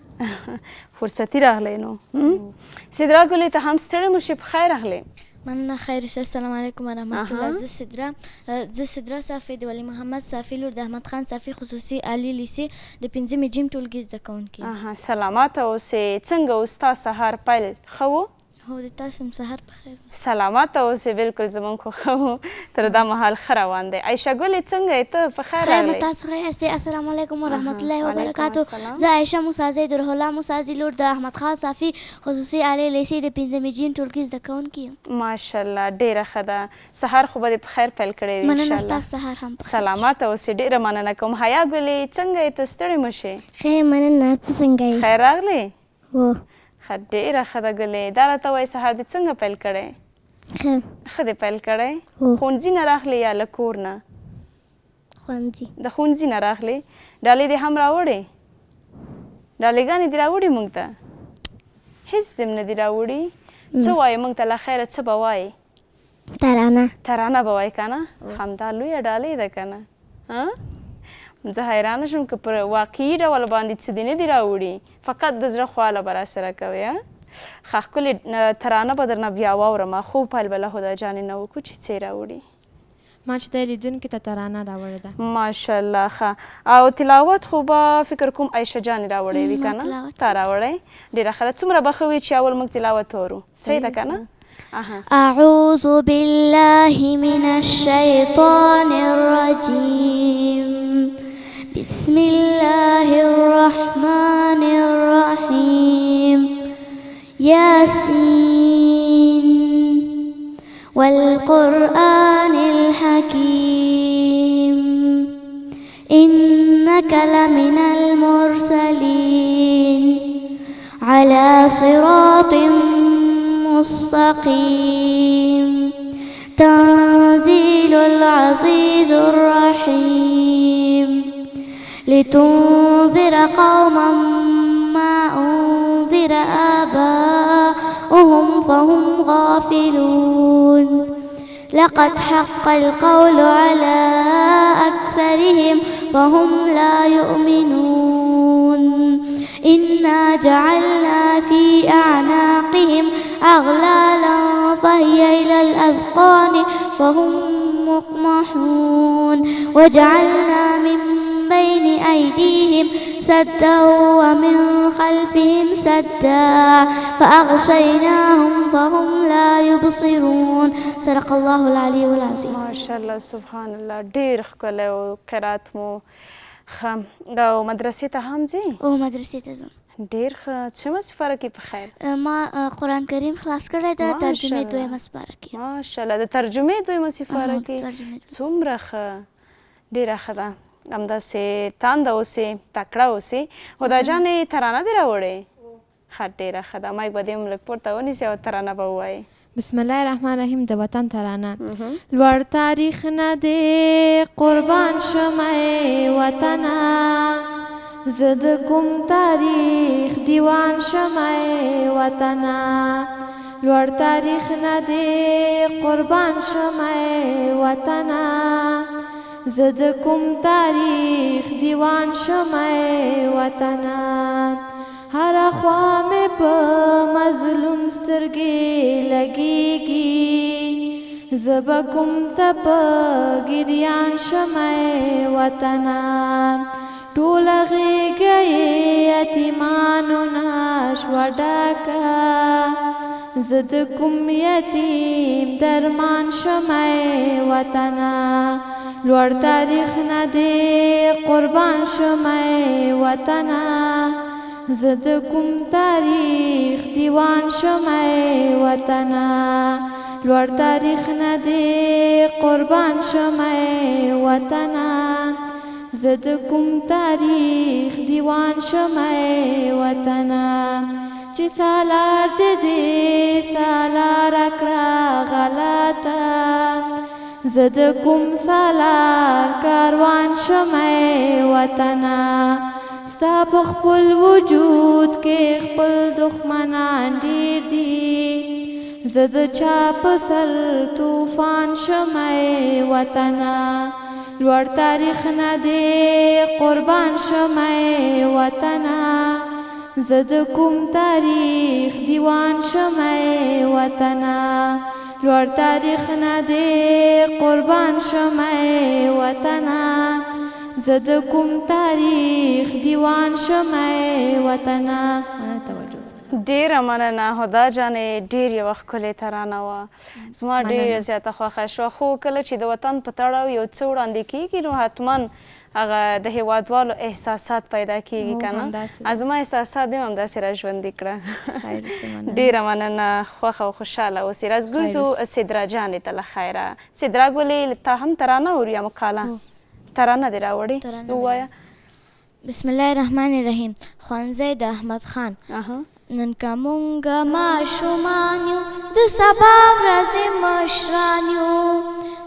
فرصتي راغلی نو. صدره ګلې ته هم ستړې مه شي، په خیر راغلی. مننه. خیر شه. السلام علیکم و رحمت الله. زه صدره صافی د ولی محمد صافی لور د احمد خان صافی خصوصي عالی لیسې د پنځمې جیم ټولګي زده کوونکي یم. سلامت اوسې. څنګه اوس ستا سهار پیل ښه و؟ هو د تاسو هم سهار په خیر. سلامت اوسې. بالکل زمونږ خو ښه و. تر دا مهال ښه روان دی. عایشه ګلې څنګه یې ته په خیر راغلی؟ خیر تاسو ښه یاستئ. السلام علیکم و رحمت الله وبرکاته. زه عایشه موسازۍ د روح الله موسازي لور د احمد خان صافی خصوصي عالی لیسې د پنځمې جیم ټولګي زده کوونکي یم. ماشاءالله ډېره ښه ده. سهار خو به دې په خیر پیل کړی وي مننه. انشاءالله. ستاسو سهار هم په خیر. سلامت اوسې. ډېره مننه کوم. حیا ګلې څنګه یې ته ستړې مه شې؟ خیر مننه. ته څنګه یې؟ خیر راغلی؟ هو. ډېره ښه ده ګلې. دا راته وایي سهار دې څنګه پیل کړی؟ ښه دې پیل کړی؟ ښوونځي نه راغلی یا له کور نه؟ ښوونځي. د ښوونځي نه راغلی. ډالۍ دې هم راوړې؟ ډالۍ ګانې دې راوړې موږ ته؟ هېڅ دې نه دي راوړي؟ څه وایې موږ ته له خیره څه به وایې؟ ترانه به وایې که نه؟ همدا لویه ډالۍ ده که نه؟ زه حیرانه شم که پر واقعي ډول باندې څه دې نه دي راوړي، فقط د زړه خواله به راسره کوې. ښه ښکلې ترانه به درنه بیا واورم. خوب پیل به له هودا جانې نه وکړو چې څه یې راوړي. ما چې دی لیدونکي ته ترانه راوړې ده. ماشاءالله. ښه او تلاوت خو به فکر کوم عایشه جانې راوړی وي که نه؟ تا راوړی؟ ډېره ښه ده. څومره به ښه وي چې اول موږ تلاوت وورو. صحیح ده که نه؟ أعوذ بالله من الشيطان الرجيم بسم الله الرحمن الرحيم ياسين والقرآن الحكيم إنك لمن المرسلين على صراط مستقيم تنزيل العزيز الرحيم لتنذر قوما ما أنذر آباؤهم فهم غافلون لقد حق القول على أكثرهم فهم لا يؤمنون إنا جعلنا في أعناقهم أغلالا فهي إلى الأذقان فهم مقمحون وجعلنا من بين أيديهم سدا ومن خلفهم سدا فأغشيناهم فهم لا يبصرون صدق الله العلي العظيم. ماشاءالله سبحان الله. ډېر ښکلی و قرات مو. ښه او مدرسې ته هم ځې؟ او مدرسې ته ځم. ډېر ښه. څومره سپاره کې په خیر؟ ما قرآن کریم خلاص کړی ده. ترجمې دویمه سپاره کې. ماشاءالله. د ترجمې دویمه سپاره کې؟ څومره ښه. ډېره ښه ده. همداسې تانده اوسې، تکړه اوسې. هودا جانې ترانه دې راوړې؟ ښه ډېره ښه ده. مایک به دې هم لږ پورته ونیسې او ترانه به ووایې. بسم الله الرحمن الرحیم د وطن ترانه. لوړ تاریخ نه دی قربان شمه وطنه، زه د کوم تاریخ دیوان شمه وطنه. لوړ تاریخ نه دی قربان شمه وطنه، زه د کوم تاریخ دیوان شمه وطنه. هر خوا مې په مظلوم سترګې لګېږي، زه به کوم ته په ګریان شمه وطنه. ټوله غېږه یې یتیمانو نه شوه ډکه، زه د کوم یتیم درمان شمه وطنه. لوړ تاریخ نه دی قربان شمه وطنه، زه د کوم تاریخ دیوان شمه وطنه. لوړ تاریخ نه دی قربان شمه وطنه، زه د کوم تاریخ دیوان شمه وطنه. چې سالار دې سالار کړه غلطه، زه د کوم سالار کاروان شمه وطنه. ستا په خپل وجود کې خپل دښمنان ډېر دي، زه د چا په سر طوفان شمه وطنه. لوړ تاریخ نه دی قربان شمه وطنه، زه د کوم تاریخ دیوان شمه وطنه. لوړ تاریخ نه دی قربان شمه وطنه، زه د کوم تاریخ دیوان شمه وطنه. ډیره مننه هودا جانې، ډیر یوه ښکلې ترانه وه، زما ډیره زیاته خوښه شوه. خو کله چې د وطن په تړاو یو څه وړاندې کېږي نو حتما هغه د هیوادوالو احساسات پیدا کېږي که نه؟ زما احساسات دې هم همداسې را ژوندي کړه. ډیره مننه، خوښه او خوشحاله اوسې. راځګوزو صدره جانې ته له خیره. صدره ګلې تا هم ترانه اوري یا مقاله؟ ترانه دې راوړې، ووایه. بسم الله الرحمن الرحیم. ښوونځی د احمد خان. نن که مونږه ماشومان یو، د سبا ورځې مشران یو.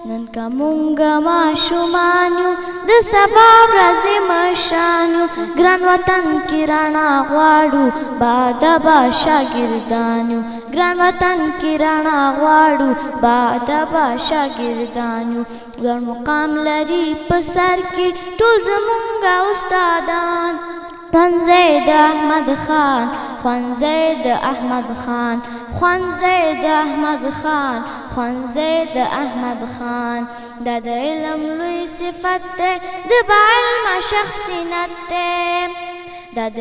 نن که مونږه ماشومان یو، د سبا ورځې مشران یو. ګران وطن کې رڼا غواړو، باادبه شاګردان یو. ګران وطن کې رڼا غواړو، باادبه شاګردان یو. لوړ مقام لري په سر کې ټول زمونږه استادان. ښوونځی د احمد خان، ښوونځی د احمد خان، ښوونځی د احمد خان، ښوونځی د احمد خان. دا د علم لوی صفت دی، د باعلمه شخصیت دی. دا د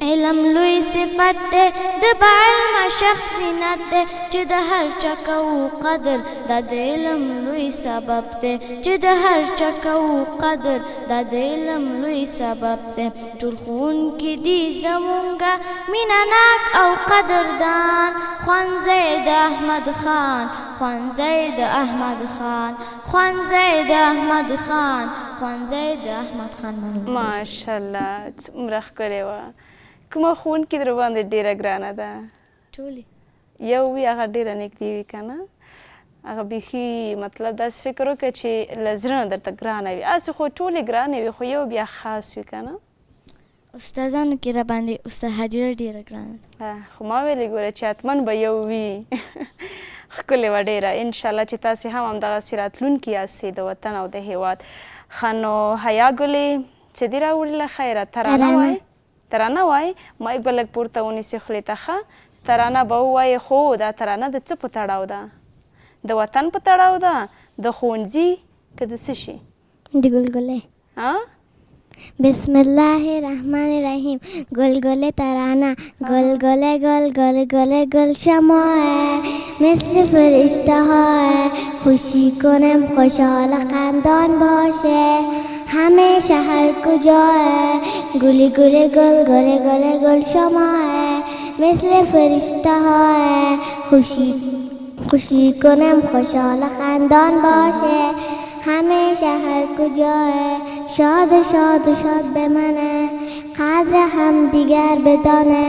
علم لوی صفت دی، د باعلمه شخصیت دی. چې د هر چا کوو قدر، دا د علم لوی سبب دی. چې د هر چا کوو قدر، دا د علم لوی سبب دی. ټول ښوونکي دي زمونږه مینه ناک او قدردان. ښوونځی د احمد خان، ښوونځی د احمد خان، ښوونځی د احمد خان، ښوونځی د احمد خان. ماشاءالله، څومره ښکلې وه. کومه ښوونکې در باندې ډېره ګرانه ده؟ ټولې. یو وي هغه ډېره نږدې وي که نه؟ هغه بیخي مطلب داسې فکر وکړه چې له زړه نه درته ګرانه وي. هسې خو ټولې ګرانې وي خو یو بیا خاص وي که نه؟ استادانو کې را باندې استاد حاجره ډېره ګرانه ده. خو ما ویلې ګوره چې حتما به یو وي. ښکلې وه ډېره. انشاءالله چې تاسې هم همدغسې راتلونکي یاستئ د وطن او د هیواد. ښه نو حیا ګلې څه دې راوړي له خیره؟ ترانه وایې؟ ترانه وایې؟ مایک به لږ پورته ونیسې خولې ته. ښه ترانه به ووایې، خو دا ترانه د څه په تړاو ده؟ د وطن په تړاو ده، د ښوونځي که د څه شي؟ د ګلګلې. بسم الله الرحمن الرحیم. گلگله ترانه. گلگله گل گل گل گل شما مثل فرشته ها، خوشی کنم خوشحال خندان باشه همیشه هر کجا. گلی گلی گل گل گل گل شما مثل فرشته ها، خوشی کنم خوشحال خندان باشه همیشه هر کجا. شاد شاد شاد بمانه قدر هم دیگر بدانه.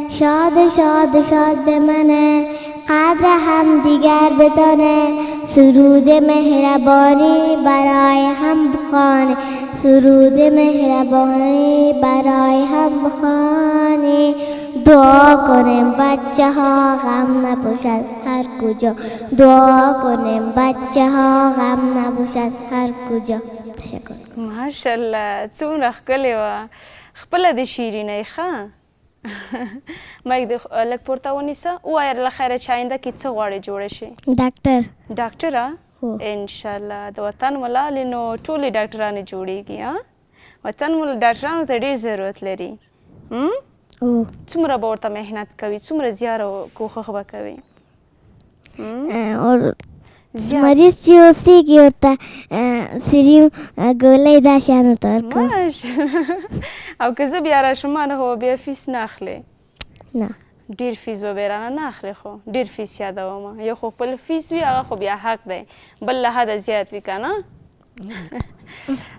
شاد شاد شاد بمانه قدر هم دیگر بدانه سرود مهربانی برای هم بخوانه سرود مهربانی برای هم بخوانه دعا کنیم بچه ها غم نباشد هر کجا دعا کنیم بچه ها غم نباشد هر کجا. تشکر. ماشاءالله څومره ښکلې وه خپله د شیرینۍ ښه مایک دې لږ پورته ونیسه ووایه له خیره چې آینده کې څه غواړې جوړه شي؟ ډاکټر. ډاکټره انشاءالله د وطن ملالې نو ټولې ډاکټرانې جوړېږي وطن ډاکټرانو ته ډېر ضرورت لري څومره به ورته محنت کوي څومره زیار او کوښښ به کوي مریض چې اوسېږي ورته سریم ګولۍ دا شیان ورته ورکوم او که زه بیا راشم نه خو بیا فیس نه اخلې نه ډېر فیس به بیا رانه نه اخلې خو ډېر فیس یادومه یو خو خپل فیس وي هغه خو بیا حق دی بل له حده زیات وي که نه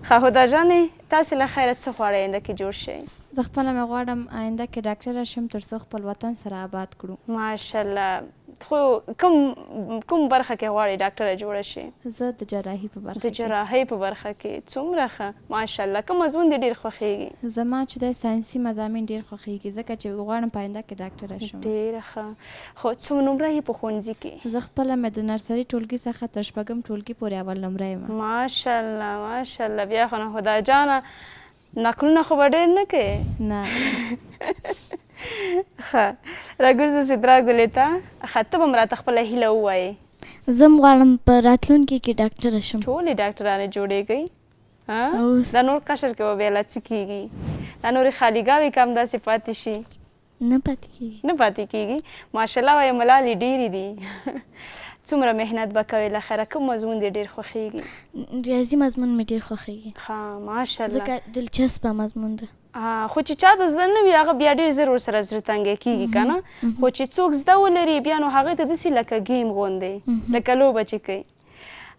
ښه هودا جانې تاسې له خیره څه غواړئ آینده کې جوړ شئ؟ زه خپله مې غواړم آینده کې ډاکټره شم تر څو خپل وطن سره آباد کړو. ماشاءالله خو کوم برخه کې غواړئ ډاکټره جوړه شي؟ زه د جراحي په برخه د جراحۍ په برخه کې څومره ښه ماشاءالله کوم مضمون دې ډېر خوښیږي؟ زما چې دی ساینسي مضامین ډېر خوښیږي ځکه چې غواړم په آینده کې ډاکټره شم. ډېره ښه خو څو نمره یې په ښوونځي کې؟ زه خپله مې د نرسري ټولګي څخه تر شپږم ټولګي پورې اول نمره یم. ماشاءالله ماشاءالله بیا خو نو هودا جانه نقلونه خو به ډېر نه کوې؟ نه ښه راګرځو صدره ګلې ته ښه ته به م راته خپله هیله ووایې. زه هم غواړم په راتلونکي کې ډاکټره شم. ټولې ډاکټرانې جوړېږئ دا نور قشر کې به بیا لا څه کېږي دا نورې خالیګاوې که همداسې پاتې شي نه پاتې کېږي نه پاتې کېږي ماشاءالله وایه ملالې ډېرې دي څومره محنت به کوې له خیره کوم مضمون دې ډېر خوښیږي؟ ریاضي مضمون مې ډېر خوښیږي ښه ماشاءالله ځکه دلچسپه مضمون ده خو چې چا د زده نه وي هغه بیا ډېر زر ورسره زړه تنګی کېږي که نه خو چې څوک زده ولري بیا نو هغې ته داسې لکه ګیم غوندې لکه لوبه چې کوي.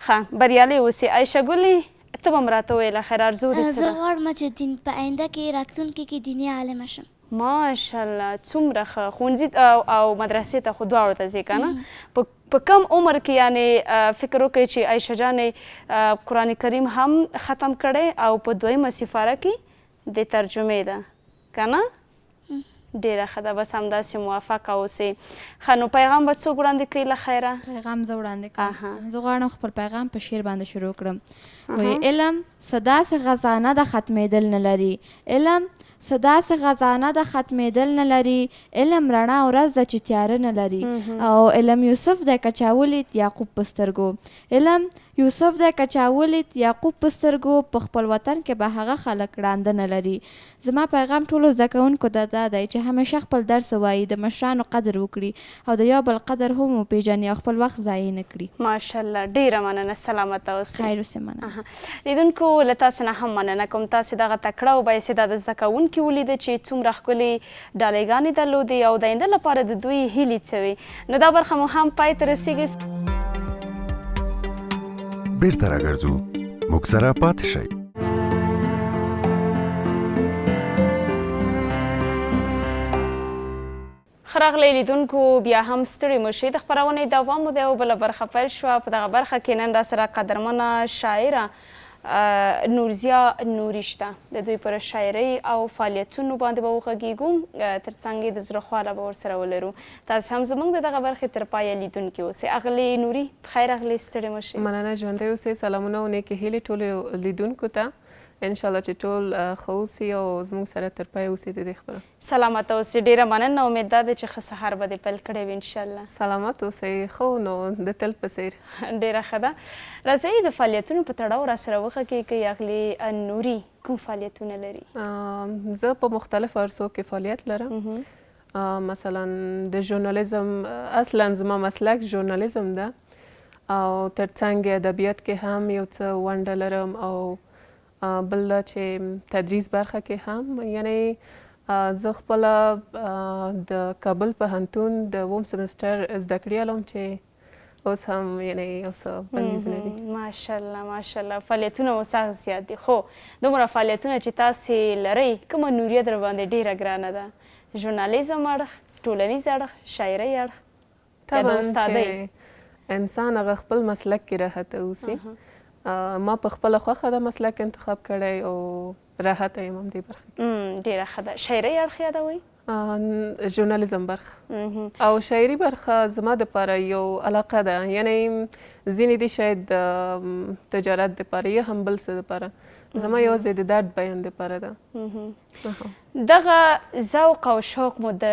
ښه بریالۍ اوسې عایشه ګلې ته به م راته ووایې له خیر ارزو دې څه زه غواړم چې په آینده کې راتلونکي کې دیني عالمه شم. ماشاءالله څومره ښه ښوونځي او مدرسې ته خو دواړو ته ځې که نه په کم عمر کې یعنې فکر وکړئ چې عایشه جانې قرآن کریم هم ختم کړی او په دویمه سپاره کې د ترجمې ده که نه ډېره ښه ده بس همداسې موافقه اوسئ. ښه نو پیغام به څوک وړاندې کوي له خیره؟ پیغام زه وړاندې کوم. زه غواړم خپل پیغام په شعر باندې شروع کړم. وایي علم څه داسې خزانه ده ختمېدل نه لري علم څه داسې خزانه ده ختمېدل نه لري علم رڼا ورځ ده چې تیاره نه لري او علم یوسف دی که چا ولید یعقوب په سترګو علم یوسف دی که چا ولید یعقوب په سترګو په خپل وطن کې به هغه خلک ړانده نه لري. زما پیغام ټولو زده کوونکو ته دا دی چې همیشه خپل درس ووایي د مشرانو قدر وکړي او د یو بل قدر هم وپېژني او خپل وخت ضایع نه کړي. ماشاءالله ډېره مننه سلامته اوسئ. خیر اوسئ. مننه. لیدونکو له تاسې نه هم مننه کوم تاسې دغه تکړه او بااستعداده زده کوونکي ولیده چې څومره ښکلې ډالۍ درلودې او د آینده لپاره د دوی هیلې څه وې نو دا برخه مو هم پای ته رسیږي. بیرته راګرځو موږ سره پاتې شئ. ښه راغلی لیدونکو بیا هم ستړي مه شئ د خپرونې دوام مو د یوه بله برخه پیل شوه په دغه برخه کې نن راسره قدرمنه شاعره نورضیه نوري شته د دوی پر شاعرۍ او فعالیتونو باندې به وغږیږو تر څنګ یې د زړه خواله به ورسره ولرو. تاسې هم زموږ د دغه برخې تر پایه لیدونکي اوسئ. اغلې نوري بخیر اغلې ستړي مه شئ. مننه ژوندۍ اوسئ. سلامونه او نیکې هیلې ټولو لیدونکو ته انشاءالله چې ټول ښه اوسي او زموږ سره تر پایه اوسي د دې خبره. سلامت اوسئ. ډېره مننه امید دا ده چې ښه سهار به دې پیل کړی وي انشاءالله. سلامت اوسئ. ښه نو د تل په څېر. ډېره ښه ده. راځئ د فعالیتونو په تړاو راسره وغږیږئ. اغلې نوري کوم فعالیتونه لري؟ زه په مختلفو عرصو کې فعالیت لرم. مثلا د ژورنالیزم اصلا زما مسلک ژورنالیزم ده او تر څنګ ادبیات کې هم یو څه ونډه لرم او بل دا چې تدریس برخه کې هم یعنی زه خپله د کابل پوهنتون د اووم سمستر زده کړیالم چې اوس هم یعنی یو څه بندیزونه دي. ماشاءالله ماشاءالله فعالیتونه مو سخت زیات دي. خو دومره فعالیتونه چې تاسې لرئ کومه نوریه در باندې ډېره ګرانه ده؟ ژورنالیزم اړخ، ټولنیز اړخ، شاعرۍ اړخ؟ یا د استادۍ چې انسان هغه خپل مسلک کې راحته اوسي ما په خپله خوښه د مسلک انتخاب کړی او راحته یم همدې برخه کې ډېره ښه ده شاعرۍ اړخ یادوئ ژورنالیزم برخه او شاعري برخه زما دپاره یو علاقه ده یعنی ځینې دي شاید د تجارت دپاره یا هم بل څه دپاره زما یوازې د درد بیان دپاره ده دغه ذوق او شوق مو د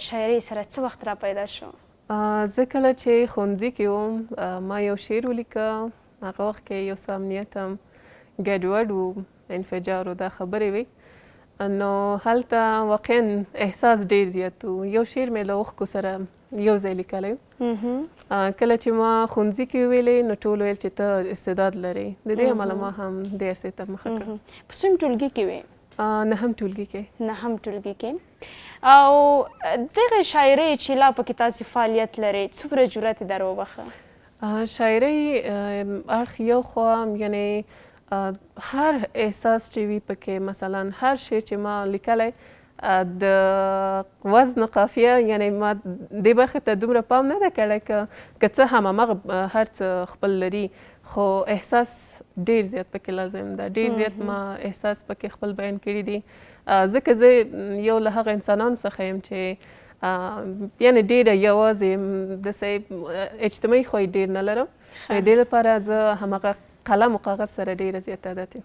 شاعرۍ سره څه وخت را پیدا شو زه کله چې ښوونځي کې وم ما یو شعر ولیکه هغه وخت کې یو څه امنیت هم ګډوډ و انفجار و دا خبرې وې نو هلته واقعا احساس ډېر زیات و یو شعر مې له اوښکو سره یو ځای لیکلی کله چې ما ښوونځي کې ویلې نو ټول ویل چې ته استعداد لرې د دې امله ما هم دې عرصې ته مخه کړه په څوم ټولګي کې وې نهم ټولګي کې نهم ټولګي کې او دغه شاعرۍ چې لا پکې تاسې فعالیت لرئ څومره جرأت یې در وبخښه شاعرۍ اړخ یو خوا یعنی هر احساس چې وي پکې مثلا هر شعر چې ما لیکلی د وزن قافیه یعنی ما دې برخې ته دومره پام نه ده کړی که څه هم هماغه هر څه خپل لري خو احساس ډېر زیات پکې لازم ده ډېر زیات ما احساس پکې خپل بیان کړي دي ځکه زه یو له هغه انسانانو څخه یم چې یعنې ډېره یوازې داسې اجتماعي خو یې ډېر نه لرم دې لپاره زه هماغه قلم او کاغذ سره ډېره زیات عادت یم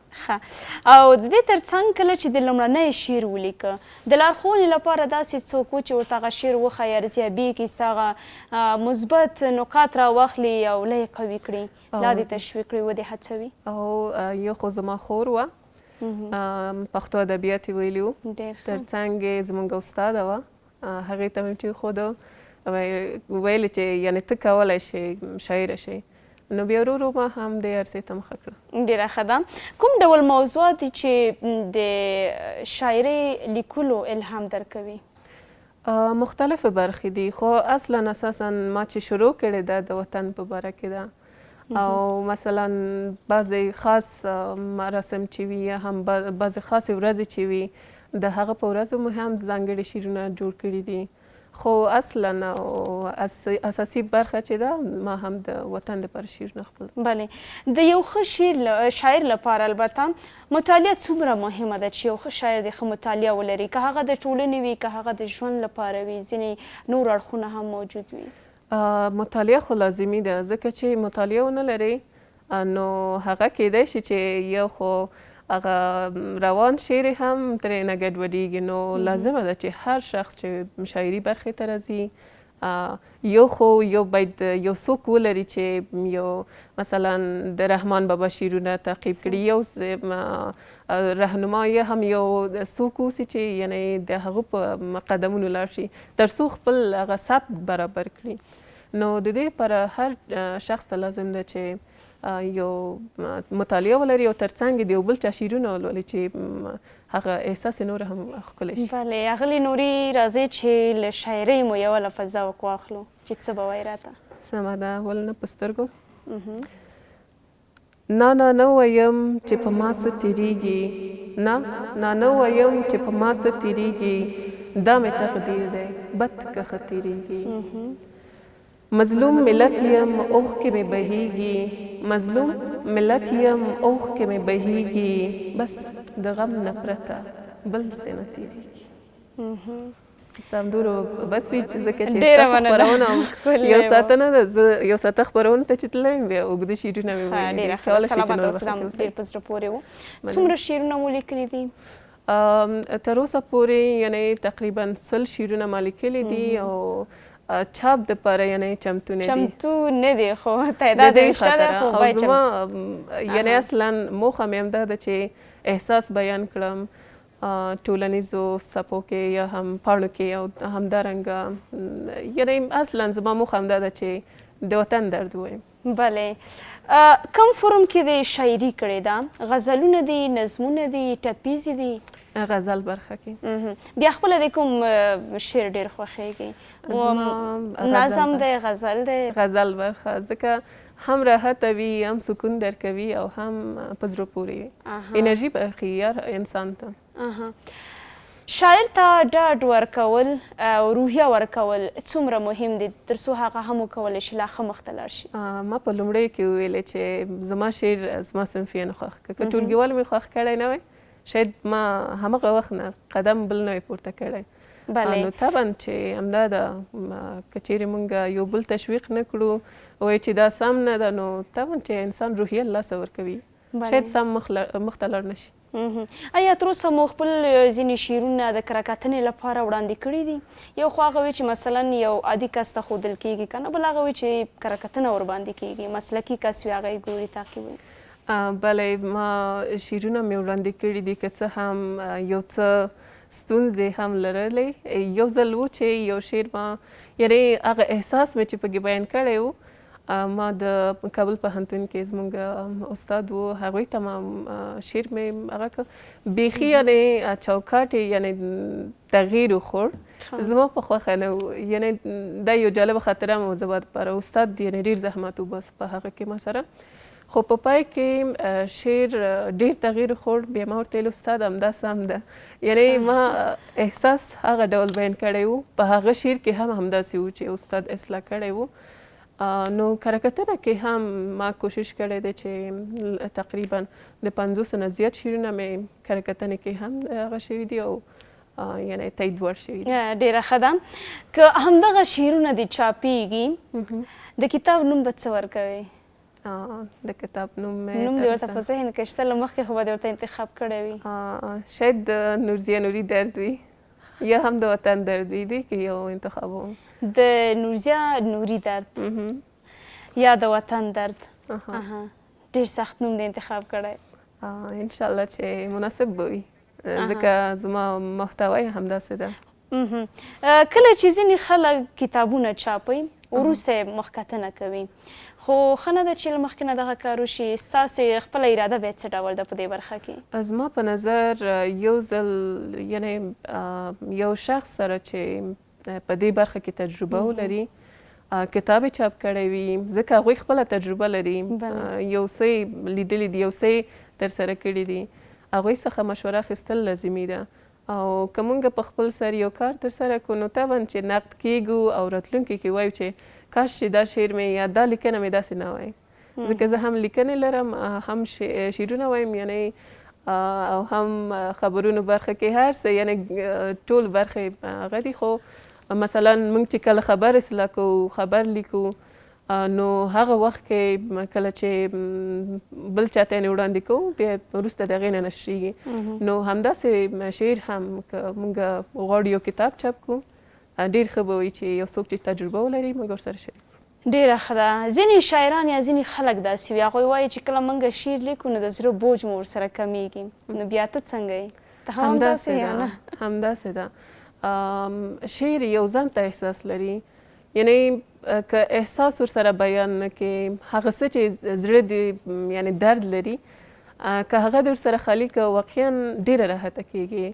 او د دې ترڅنګ کله چې د لومړنی شعر ولیکه د لارښوونې لپاره داسې څوک و چې ورته هغه شعر وښایي ارزیابي کړي ستا هغه مثبت نکات راواخلي او لا یې قوي کړي لا دې تشویق کړي ودې هڅوي او یو خو زما خور وه پښتو ادبیات یې ویلي وو ترڅنګ یې زموږ استاده وه هغې ته مې پرېښوده ویلې چې یعنې ته کولی شې شاعره شئ نو بیا ورو ورو ما هم دې عرصې ته مخه کړه ډېره ښه ده کوم ډول موضوعات دي چې د شاعرۍ لیکلو الهام درکوي مختلفې برخې دي خو اصلا اساسا ما چې شروع کړې ده د وطن په باره کې ده او مثلا بعضې خاص مراسم چې وي یا هم بعضې خاصې ورځې چې وي د هغه په ورځو مو هم ځانګړي شعرونه جوړ کړي دي خو اصلا اساسي برخه چې ده ما هم د وطن دپاره شعرونه خپل بلې د یو ښه شاعر لپاره البته مطالعه څومره مهمه ده چې یو ښه شاعر د ښه مطالعه ولري که هغه د ټولنې وي که هغه د ژوند لپاره وي ځینې نور اړخونه هم موجود وي مطالعه خو لازمي ده ځکه چې مطالعه ونه لري نو هغه کیدای شي چې یو خو هغه روان شعر هم ترې نه ګډوډېږي نو لازمه ده چې هر شخص چې شاعري برخې ته راځي یو خو یو باید یو څوک ولري چې یو مثلا د رحمان بابا شعرونه تعقیب کړي یو رهنما یا هم یو څوک اوسي چې یعنې د هغو په قدمونو لاړ شي تر څو خپل هغه سبک برابر کړي نو د دې لپاره هر شخص ته لازم ده چې یو مطالعه ولري او ترڅنګ د یو بل چا شعرونه ولولي چې هغه احساس نور هم ښکلی شي بلې اغلې نوري راځئ چې له شاعرۍ مو یوه لفظ ذوق واخلو چې څه به وایي راته سمه ده ول نه په سترګو نه وایم چې په ما څه تېرېږي نه وایم چې په ما څه تېرېږي دا مې تقدیر دی بد که ښه تېرېږي مظلوم ملت یم اوښکې مې بهیږي مظلوم ملت یم اوښکې مې بهیږي بس د غم نه پرته بل څه نه تېرېږي سمدورو بس وي چې ځکه چې ستاسو خپرونه یو ساعته نه ده زه یو ساعته خپرونه ته چې تللی یم بیا اوږده شعرونه مې ویلي دي کولی شي چې نور وخت ډېر په زړه پورې و څومره شعرونه مو لیکلي دي تر اوسه پورې یعنې تقریبا 100 شعرونه ما لیکلي دي او چاپ دپاره یعنې چمتو نه دی خو تعداد یې شته ده خو باید زما یعنې اصلا موخه مې همدا ده چې احساس بیان کړم ټولنیزو څپو کې یا هم پاڼو کې او همدارنګه یعنې اصلا زما موخه همدا ده چې د وطن درد ووایم بلې کوم فورم کې د شاعري کړې ده غزلونه دي نظمونه دي ټپیزې دي غزل برخه کې بیا خپله د کوم شعر ډېر خوښیږي نظم دی غزل دی غزل برخه ځکه هم راحته وي هم سکون درکوي او هم په زړه پورې وي انرژي بخښي هر انسان ته شاعر ته ډاډ ورکول او روحیه ورکول څومره مهم دي تر څو هغه هم وکولی شي لا ښه مخته لاړ شي؟ ما په لومړیو کې وویلې چې زما شعر زما صنف یې نه خوښ کړ. که ټولګیوالو مې خوښ کړی نه وی شاید ما همغه وخت نه قدم بل نه وی پورته کړی. نو طبعا چې همدا ده که چیرې موږ یو بل تشویق نه کړو وایي چې دا سم نه ده نو طبعا چې انسان روحیه له لاسه ورکوي شاید سم مخته لاړ نه شي. ایا تر اوسه مو خپل ځینې شعرونه د کره کتنې لپاره وړاندې کړي دي؟ یو خو هغه وي چې مثلا یو عادي کس ته ښودل کېږي که نه، بل هغه وي چې کره کتنه ورباندې کېږي، مسلکي کس وي هغه یې ګوري تعقیبوي. بله ما شعرونه مې وړاندې کړي دي که څه هم یو څه ستونزې هم لرلې. یو ځل و چې یو شعر ما یعنې هغه احساس مې چې پکې بیان کړی و ما د کابل پوهنتون کې زموږ استاد و هغوی ته ما شعر مې هغه کړ بیخي یعنې چوکاټ یې یعنې تغییر وخوړ زما په خوښه نه و. یعنې دا یو جالبه خاطره مې وه زما دپاره. استاد یعنې ډېر زحمت وباس په هغه کې ما سره، خو په پای کې شعر ډېر تغییر وخوړ. بیا ما ورته ویل استاد همدا سم ده. یعنې ما احساس هغه ډول بیان کړی و. په هغه شعر کې هم همداسې و چې استاد اصلاح کړی و. نو کره کتنه کې هم ما کوشش کړی دی چې تقریبا د 50 نه زیات شعرونه مې کره کتنې کې هم هغه شوي دي او یعنې تایید وړ شوي دي. ډېره ښه ده. که همدغه شعرونه دې چاپېږي د کتاب نوم به څه ورکوې؟ د کتاب نوم نوم دې ورته په ذهن کې شته؟ له مخکې خو به دې ورته انتخاب کړی وي. شاید د نورضیه نوري درد وي یا هم د وطن درد وي دی که یو انتخابوم. د نورضیه نوري درد یا د وطن درد. ډېر سخت نوم دې انتخاب کړی. انشاءالله چې مناسب به وي ځکه زما محتوا یې همداسې ده. کله چې ځینې خلک کتابونه چاپوي وروسته یې مخکتنه کوي، خو ښه نه ده چې له مخکې نه دغه کار وشي. ستاسې خپله اراده باید څه ډول ده په دې برخه کې؟ زما په نظر یو ځل یعنې یو شخص سره چې په دې برخه کې تجربه ولري کتاب یې چاپ کړی وي ځکه هغوی خپله تجربه لري، یو څه یې لیدلي دي، یو څه یې ترسره کړي دي، هغوی څخه مشوره اخیستل لازمي ده. او که موږ په خپل سر یو کار ترسره کړو نو طبعا چې نقد کیږو او راتلونکي کې وایو چې کاش چې دا شعر مې یا دا لیکنه مې داسې نه وای. ځکه زه هم لیکنې لرم هم شعرونه وایم یعنې او هم خبرونو برخه کې هر څه یعنې ټول برخې هغه دي. خو مثلا موږ چې کله خبر اصلاح کوو خبر لیکو نو هغه وخت کې کله چې بل چاته یې وړاندې کوو بیا وروسته د هغې نه نشریږي. نو همداسې شعر هم که موږ غواړو یو کتاب چاپ کړو ډېر ښه به وي چې یو څوک چې تجربه ولري موږ ورسره شریک کړو. ډېره ښه ده. ځینې شاعران یا ځینې خلک داسې وي هغوی وایي چې کله موږ شعر لیکو نو د زړه بوج مو ورسره کمیږي. نو بیا ته څنګه یې؟ ته هم همداسې یا نه؟ همداسې ده. شعر یو ځان ته احساس لري، یعنې که احساس ورسره بیان نه کړې هغه څه چې زړه دې یعنې درد لري که هغه دې ورسره خالي که واقعا ډېره راحته کېږي.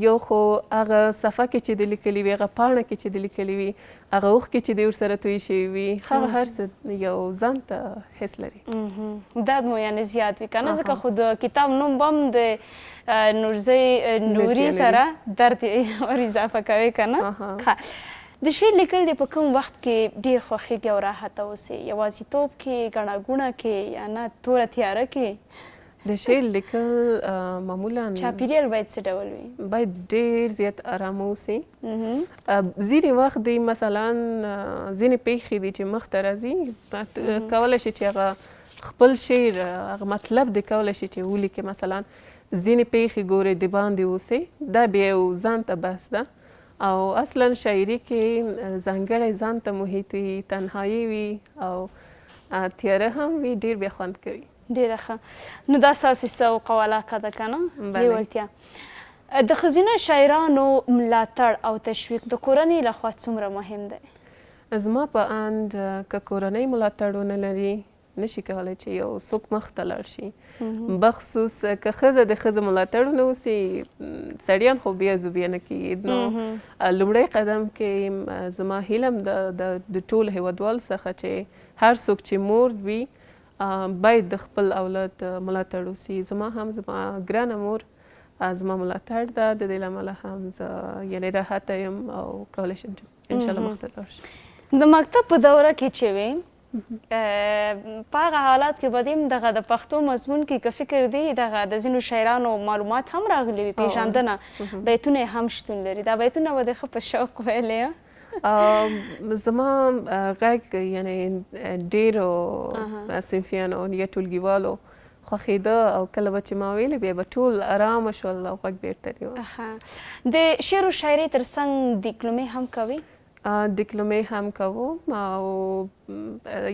یو خو هغه صفحه کې چې دې لیکلي وي هغه پاڼه کې چې دې لیکلي وي هغه اوښکې چې دې ورسره توی شوي وي هغه هر څه یو ځان ته حس لري. درد مو یعنې زیات وي که نه؟ ځکه خو د کتاب نوم به هم د نورضیه نوري سره درد ور اضافه کوي که نه؟ د شعر لیکل دې په کوم وخت کې ډېر خوښېږي او راحته اوسې؟ یوازیتوب کې، ګڼه ګوڼه کې یا نه توره تیاره کې؟ د شعر لیکل معمولا چاپیریال باید څه ډول وي؟ باید ډېر زیات ارامه اوسي. ځینې وخت دی مثلا ځینې پیښې دي چې مخته راځي کولی شي چې هغه خپل شعر هغه مطلب دی کولی شي چې ولیکي. مثلا ځینې پیښې ګورئ د باندې اوسئ دا بیا یو ځان ته بحث ده. او اصلا شاعري کې ځانګړی ځان ته محیط وي، تنهایي وي او تیاره هم وي، ډېر بیا خوند کوي. ډېره ښه. نو دا ستاسې څه او علاقه ده که نه؟ لیوالتیا. د ښځینه شاعرانو ملاتړ او تشویق د کورنۍ لخوا څومره مهم دی؟ زما په اند که کورنۍ ملاتړ ونه لري نشي کولی چې یو څوک مخته لاړ شي. بخصوص که ښځه د ښځه ملاتړ ونه اوسي سړیان خو بیا زوبیه نه کېږي. نو لومړی قدم کې زما هیله هم د ټول هیوادوالو څخه چې هر څوک چې مور وي باید د خپل اولاد ملاتړ وسي. زما ګرانه مور زما ملاتړ ده. د دې له امله هم زه یعنې راحته یم او کولی شم چې انشاءالله مخته لاړ شم. د مکتب په دوره کې چې وې په هغه حالات کې به دې دغه د پښتو مضمون کې که فکر دی دغه د ځینو شاعرانو معلومات هم راغلي وي، پېژندنه بیتونه یې هم شتون لري. دا بیتونه به دې ښه په شوق ویلې؟ زما غږ یعنې ډېرو صنفیانو یا ټولګیوالو خوښېده او کله به چې ما ویلې بیا به ټول ارامه شول او غږ بېرته نیول. د شعر و شاعرۍ تر څنګ دیکلمې هم کوې؟ دیکلمې هم کوم او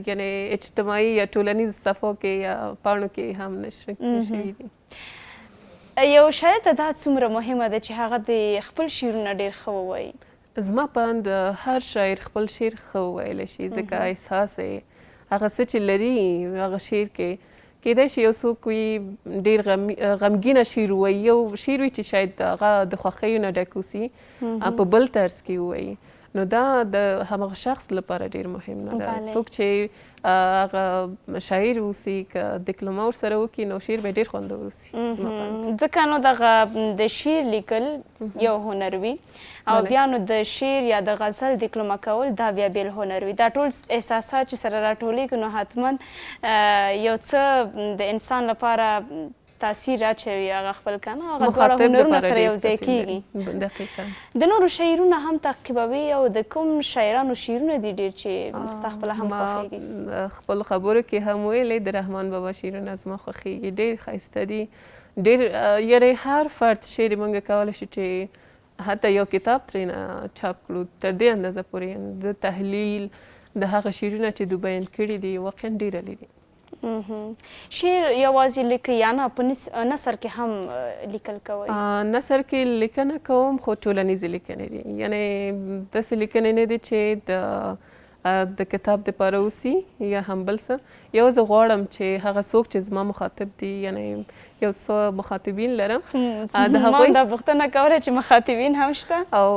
یعنې اجتماعي یا ټولنیز صفحو کې یا پاڼو کې هم نشر شوي دي. یو شاعر ته دا څومره مهمه ده چې هغه د خپل شعرونه ډېر ښه ووایي؟ زما په اند هر شاعر خپل شعر ښه وویلی شي، ځکه احساس یې هغه څه چې لري هغه شعر کې کیدای شي یو څوک وي ډېر غمګینه شعر ووایي، یو شعر وي چې شاید هغه د خوښیو نه ډک اوسي په بل طرز کې ووایي، نو دا د همغه شخص لپاره ډېر مهم نه ده. څوک چې هغه شاعر اوسي که دیکلمه ورسره وکړي نو شعر به ډېر خوندور اوسي. ځکه نو دغه د شعر لیکل یو هنر وي او بیا نو د شعر یا د غزل دیکلمه کول دا بیا بیل هنر وي. دا ټول احساسات چې سره راټولیږي نو حتما یو څه د انسان لپاره تاثیر اچوي، هغه خپل کنه هغه دواړه هنرونه سره یو ځای کېږي. د نورو شعرونه هم تعقیبوي او د کوم شاعرانو شعرونه دي ډېر چې ستا خپله هم خوښېږي؟ خپلو خبرو کې هم ویلې د رحمان بابا شعرونه زما خوښېږي، ډېر ښایسته دي، ډېر یعنې هر فرد شعر موږ کولی شو چې حتی یو کتاب ترېنه چاپ کړو، تر دې اندازه پورې د تحلیل د هغه شعرونه چې دوی بیان کړي دي واقعا ډېر لري. شعر یوازې لیکئ یا نه په نثر کې هم لیکل کوئ؟ نثر کې لیکنه کوم خو ټولنیزې لیکنې دي، یعنې داسې لیکنې نه دي چې د کتاب دپاره اوسي یا هم بل څه. یو زه غواړم چې هغه څوک چې زما مخاطب دي، یعنې یو څه مخاطبین لرم، ما دا پوښتنه کوله چې مخاطبین هم شته او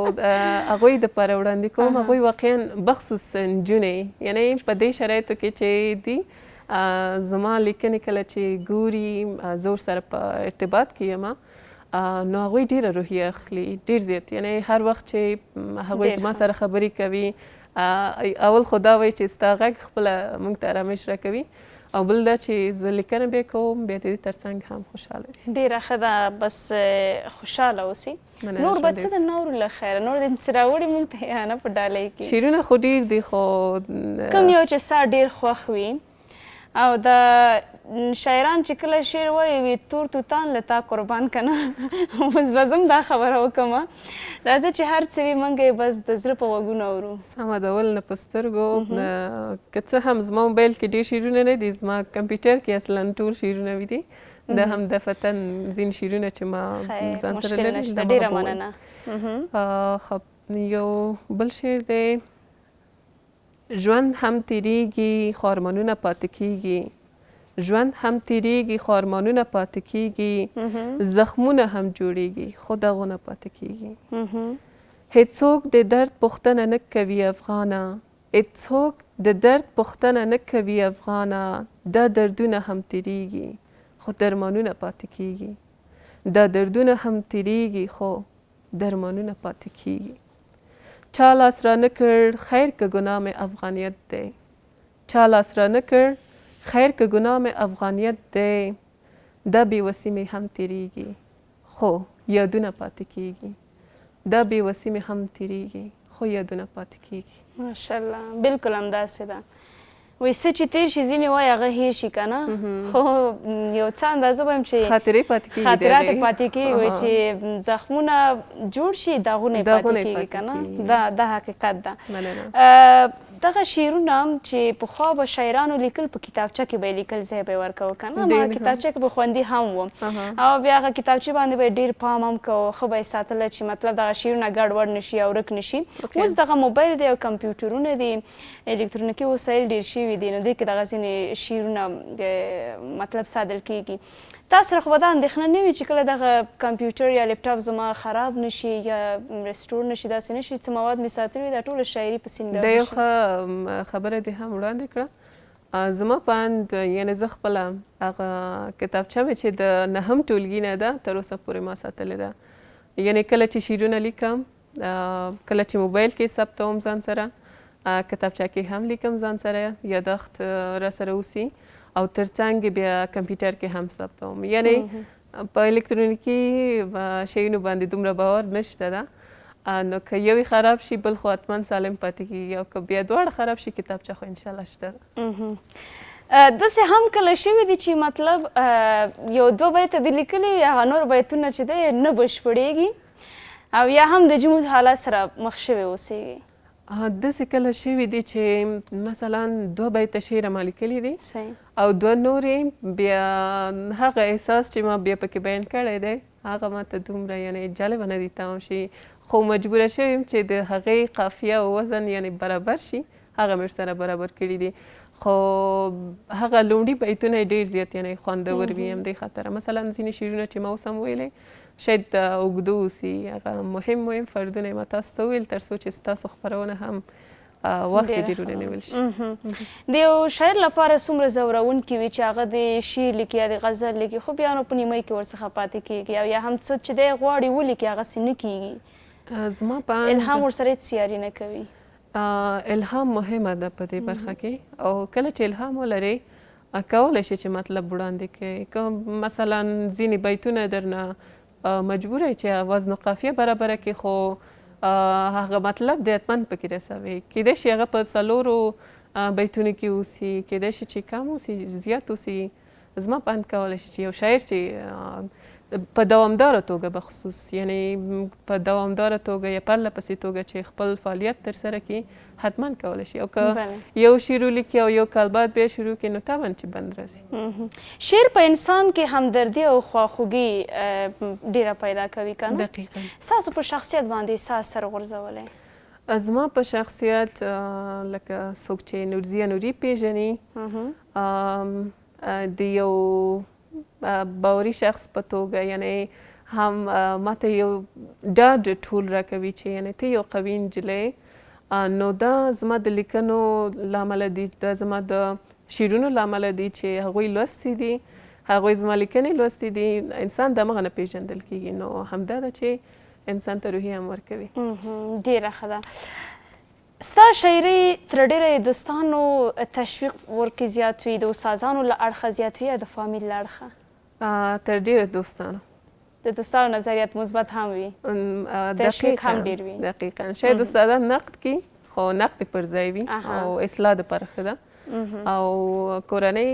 هغوی دپاره وړاندې کوم. هغوی واقعا بخصوص نجونې، یعنې په دې شرایطو کې چې دي زما لیکنې کله چې ګوري زه ورسره په ارتباط کې یم نو هغوی ډېره روحیه اخلي، ډېر زیات. یعنې هر وخت چې هغوی زما سره خبرې کوي اول خو دا وایي چې ستا غږ خپله موږ ته ارامش راکوي، او بل دا چې زه لیکنه بیا کوم بیا د دې تر څنګ هم خوشحاله دي. ډېره ښه ده، بس خوشحاله اوسئ. نور به څه د نورو له خیره نور دې څه راوړي موږ ته یا نه په ډالۍ کې؟ شعرونه خو ډېر دي، خو کوم یو چې ستا ډېر خوښ وي او د شاعران چې کله شعر وایي وي تور توتان له تا قربان کنه اوس به زه هم دا خبره وکړم، راځه چې هر څه وي موږ یې بس د زړه په غوږونه اورو. سمه ده، ول نه په سترګو که څه هم زما موبایل کې ډېر شعرونه نه دي، زما کمپیوټر کې اصلا ټول شعرونه وي دي، دا هم دفتن ځینې شعرونه چې ما ځان سره لري. ډېره مننه. یو بل شعر دی: ژوند هم تیریږي خارمانونه پاتې کیږي، ژوند هم تیریږي خارمانونه پاتې کیږي، زخمونه هم جوړیږي خو دغونه پاتې کیږي. هیڅوک د درد پوښتنه نه کوي افغانه، هیڅوک د درد پوښتنه نه کوي افغانه، دا دردونه هم تیریږي خو درمانونه پاتې کیږي، دا دردونه هم تیریږي خو درمانونه پاتې کیږي. چا لاس را نه کړ خیر که ګناه مې افغانیت دی، چا لاس را نه کړ خیر که ګناه مې افغانیت دی، دا بېوسي مې هم تیریږي خو یادونه پاتې کیږي، دا بېوسي مې هم تیریږي خو یادونه پاتې کیږي. ماشاءالله، بالکل همداسې ده. وایي څه چې تېر شي ځینې وایي هغه هېر شي که نه، خو یو څه اندازه وایم چې خاطرې پاتې کېږي، خاطرات یې پاتې کېږي. وایي چې زخمونه جوړ شي داغونه یې پاتې کېږي که نه، دا حقیقت ده. دغه شعرونه چې پخوا به شاعرانو لیکل په کتابچه کې به یې لیکل، ځای به یې ورکوه که نه، ما کتابچه کې به خوندي هم وم او بیا هغه کتابچې باندې به یې ډېر پام هم کوه، ښه به یې ساتله چې مطلب دغه شعرونه ګډوډ نه شي او ورک نه شي. اوس دغه موبایل دی او کمپیوټرونه دي، الکترونیکي وسایل ډېر شوي دي، نو دوی کې دغه ځینې شعرونه مطلب ساتل کېږي. تاسو سره خو به دا اندېښنه نه وي چې کله دغه کمپیوټر یا لیپټاپ زما خراب نه شي یا رسټور نه شي، داسې نه شي څه مواد مې ساتلي وي دا ټوله شاعري په سیند دا یو ښه خبره دې هم وړاندې کړه. زما په اند یعنې زه خپله هغه کتابچه مې چې د 9 ټولګي نه ده تر اوسه پورې ما ساتلې ده. یعنې کله چې شعرونه لیکم، کله چې موبایل کې ثبتوم ځان سره، کتابچه کې هم لیکم ځان سره، یادښت راسره اوسي او ترڅنګ بیا کمپیوټر کې هم ثبتوم. یعنې په الکترونیکي شیونو باندې دومره باور نشته ده، نو که یوې خراب شي بل خو حتما سالم پاتې کېږي، او که بیا دواړه خراب شي کتابچه خو انشاءالله شته ده. داسې هم کله شوي دي چې مطلب یو 2 بیته دې لیکلي وي، هغه نور بیتونه چې دی نه بشپړېږي او یا هم د جمود حالت سره مخ شوي اوسېږي؟ داسې کله شوي دي چې مثلا 2 بیته شعر ما لیکلي دي او 2 نورې بیا هغه احساس چې ما بیا پکې بیان کړی دی هغه ماته دومره یعنې جالبه نه دي تمام شي، خو مجبوره شویم چې د هغې قافیه او وزن یعنې برابر شي، هغه مې ورسره برابر کړي دي. خو هغه لومړي بیتونه یې ډېر زیات یعنې خوندور وي همدې خاطره. مثلا ځینې شعرونه چې ما اوس هم ویلی شاید اوږده اوسي، هغه مهم فردونه یې ما تاسو ته وویل تر څو چې ستاسو خپرونه هم وخت یې ډېر ونیول شي. د یو شاعر لپاره څومره ځورونکي وي چې هغه د شعر لیکي یا د غزل لیکي، خو بیا نو په نیمۍ کې ورڅخه پاتې کېږي او یا هم څه چې دی غواړي ولیکي هغسې نه کېږي، زما په الهام ورسره هېڅ سیاري نه کوي. الهام مهمه ده په دې برخه کې، او کله چې الهام ولرئ کولی شي چې مطلب وړاندې کړئ. که مثلا ځینې بیتونه درنه مجبوره یې چې وزن و قافیه برابره کړي، خو هغه مطلب د حتما پکې رسوي. کیدای شي هغه په 4 بیتونو کې اوسي، کیدای شي چې کم اوسي زیات اوسي. زما په اند کولی شي چې یو شاعر چې په دوامداره توګه بخصوص یعنې په دوامداره توګه یا پرله پسې توګه چې خپل فعالیت ترسره کړي حتما کولی شي، او که یو شعر ولیکي او یو کال بعد بیا شروع کړي نو طبعا چې بند راځي. شعر په انسان کې همدردي او خواخوږي ډېره پیدا کوي که نه؟ دقیقا. ستاسو په شخصیت باندې څه اثر غورځولی؟ زما په شخصیت لکه څوک چې نورضیه نوري پیژني، د یو باوري شخص په توګه یعنې هم ماته یو ډاډ ټول راکوي چې یعنې ته یو قوي نجلۍ. نو دا زما د لیکنو له امله دي، دا زما د شعرونو له امله دي چې هغوی لوستي دي، هغوی زما لیکنې لوستي دي. انسان د همغه نه پیژندل کېږي، نو همدا ده چې انسان ته روحیه هم ورکوي. ډېره ښه ده. ستا شاعري تر ډېره دوستانو تشویق ورکې زیات وي، د استادانو له اړخه زیات وي یا د فامیل له اړخه؟ تر ډېره دوستانو. د دوستانو نظریات مثبت هم وي، تشویق هم ډېر وي. دقیقا. شاید استادان نقد کړي خو نقد پر ځای وي او اصلاح دپاره ښه ده، او کورنۍ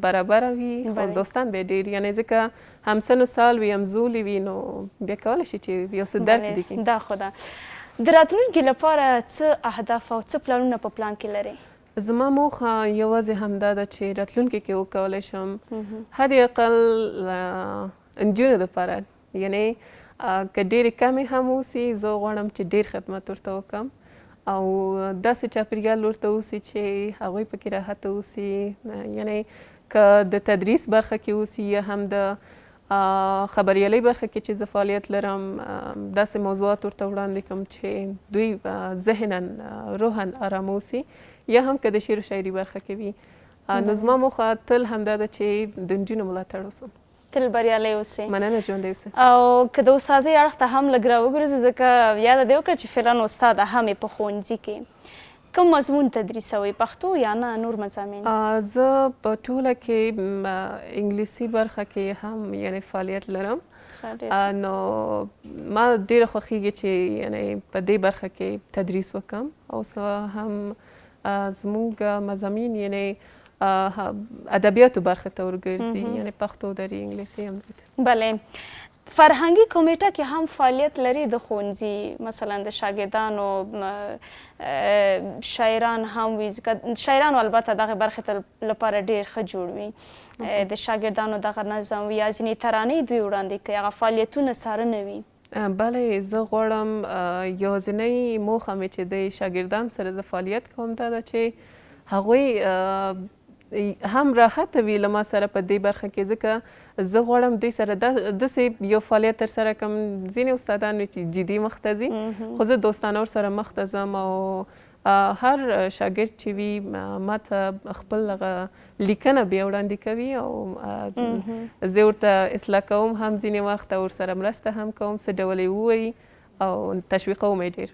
برابره وي خو دوستان بیا ډېر، یعنې ځکه همسن و سال وي، همزولي وي، نو بیا کولی شي چې یو څه درک دې کړي. دا خو ده. د راتلونکي لپاره څه اهداف او څه پلانونه په پلان کې لرئ؟ زما موخه یوازې همدا ده چې راتلونکي کې وکولی شم حد اقل نجونو دپاره، یعنې که ډېرې کمې هم اوسي زه غواړم چې ډېر خدمت ورته وکړم او داسې چاپېریال ورته اوسي چې هغوی پکې راحته اوسي. یعنې که د تدریس برخه کې اوسي یا هم د خبریالۍ برخه کې چې زه فعالیت لرم، داسې موضوعات ورته وړاندې کړم چې دوی ذهنا روحا ارام اوسي، یا هم که د شعر و شاعري برخه کې وي. نو زما موخه تل همدا ده چې د نجونو ملاتړ وسم، تل بریالی اوسئ. مننه، ژوندۍ اوسئ. او که د استادۍ اړخ ته هم لږ راوګرځو، ځکه یاده دې وکړه چې فعلا استاده هم یې په ښوونځي کې کوم مضمون تدریسوئ، پښتو یا نه نور مضامین؟ زه په ټوله کې انګلیسي برخه کې هم یعنې فعالیت لرم، نو ما ډېره خوښیږي چې یعنې په دې برخه کې تدریس وکړم، او څه هم زموږ مضامین یعنې ادبیاتو برخه ته ورګرځي، یعنې پښتو دري انګلیسي هم. بلې. فرهنګي کمیټه کې هم فعالیت لري د ښوونځي، مثلا د شاګردانو شاعران هم وي، ځکه شاعرانو البته دغه برخې ته لپاره ډېر ښه جوړ وي، د شاګردانو دغه نظم وي یا ځینې ترانې دوی وړاندې کوي، هغه فعالیتونه څارنه وي. بله، زه غواړم یوازینۍ موخه مې چې د شاګردان سره زه فعالیت کوم دا ده چې هغوی هم راحته وي له ما سره په دې برخه کې، ځکه زه غواړم دوی سره داسې یو فعالیت ترسره کړم. ځینې استادان وي چې جدي مخ ته ځي، خو زه دوستانه ورسره مخ ته ځم او هر شاګرد چې وي ما ته خپل هغه لیکنه بیا وړاندې کوي او زه ورته اصلاح کوم هم ځینې وخت او ورسره مرسته هم کوم څه ډول یې ووایي او تشویقوم یې ډېر.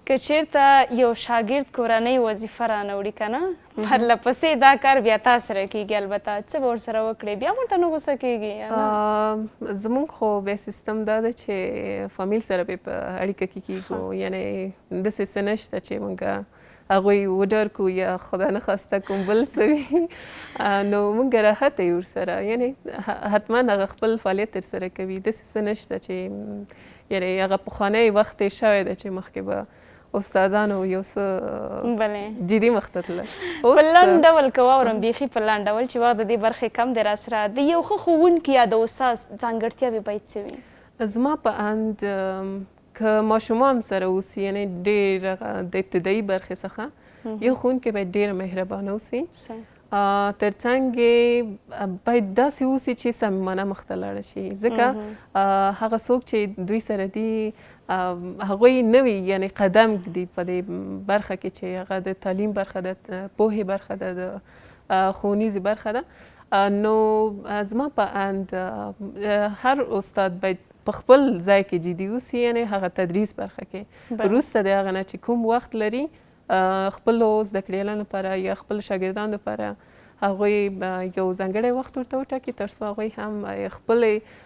که چیرته یو شاګرد کورنۍ وظیفه رانه وړي که نه پرله پسې دا کار بیا تا سره کېږي البته څه به ورسره وکړې بیا ورته نه غوسه کېږي؟ زموږ خو بیا سیستم دا ده چې فامیل سره به په اړیکه کې کېږو یعنې داسې څه نشته چې موږ هغوی وډار کړو یا خدا نخواسته کوم بل څه وي نو موږ راحت یو ورسره یعنې حتما هغه خپل فعالیت ترسره کوي داسې څه نشته چې یعنې هغه پخوانی وخت یې شوی ده چې مخکې به استادانو یو څه جدي مخته تلل. په لنډ ډول که واورم بیخي په لنډ ډول چې وخت د دې برخې کم دی راسره د یو ښه ښوونکي یا د استاد ځانګړتیاوې باید څه وي؟ زما په اند که ماشومان سره اوسي یعنې ډېر د ابتدایي برخې څخه یو ښوونکی باید ډېر مهربانه اوسي ترڅنګ یې باید داسې اوسي چې صمیمانه مخته لاړه شي ځکه هغه څوک چې دوی سره دي هغوی نوي یعنې قدم ږدي په دې برخه کې چې هغه د تعلیم برخه ده پوهې برخه ده د ښوونیزې برخه ده نو زما په اند هر استاد باید په خپل ځای کې جدي اوسي یعنې هغه تدریس برخه کې وروسته د هغه نه چې کوم وخت لري خپلو زده کړیالانو لپاره یا خپل شاګردانو لپاره هغوی یو ځانګړی وخت ورته وټاکي تر څو هغوی هم خپلې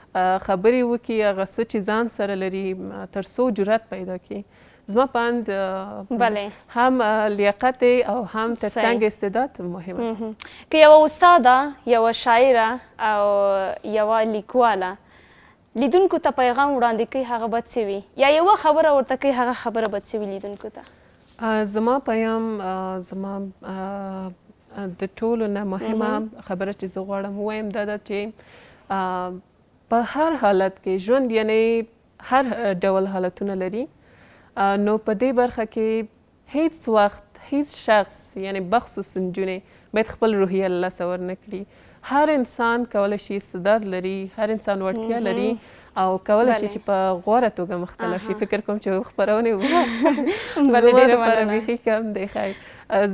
خبرې وکړي هغه څه چې ځان سره لري تر څو جرأت پیدا کړي. زما په اند هم لیاقت او هم ترڅنګ استعداد مهمه. که یوه استاده یوه شاعره او یوه لیکواله لیدونکو ته پیغام وړاندې کوي هغه به څه وي یا یوه خبره ورته کوي هغه خبره به څه وي لیدونکو ته؟ زما پیام زما د ټولو نه مهمه خبره چې زه غواړم ووایم دا ده چې په هر حالت کې ژوند یعنې هر ډول حالتونه لري نو په دې برخه کې هیڅ وخت هیڅ شخص یعنې بخصوص نجونې باید خپل روحیه له لاسه ورنه کړي. هر انسان کولی شي استعداد لري هر انسان وړتیا لري او کولی شي چې په غوره توګه مخته لاړ شي. فکر کوم چې خپرونې زما لپاره بیخي کم دی. خیر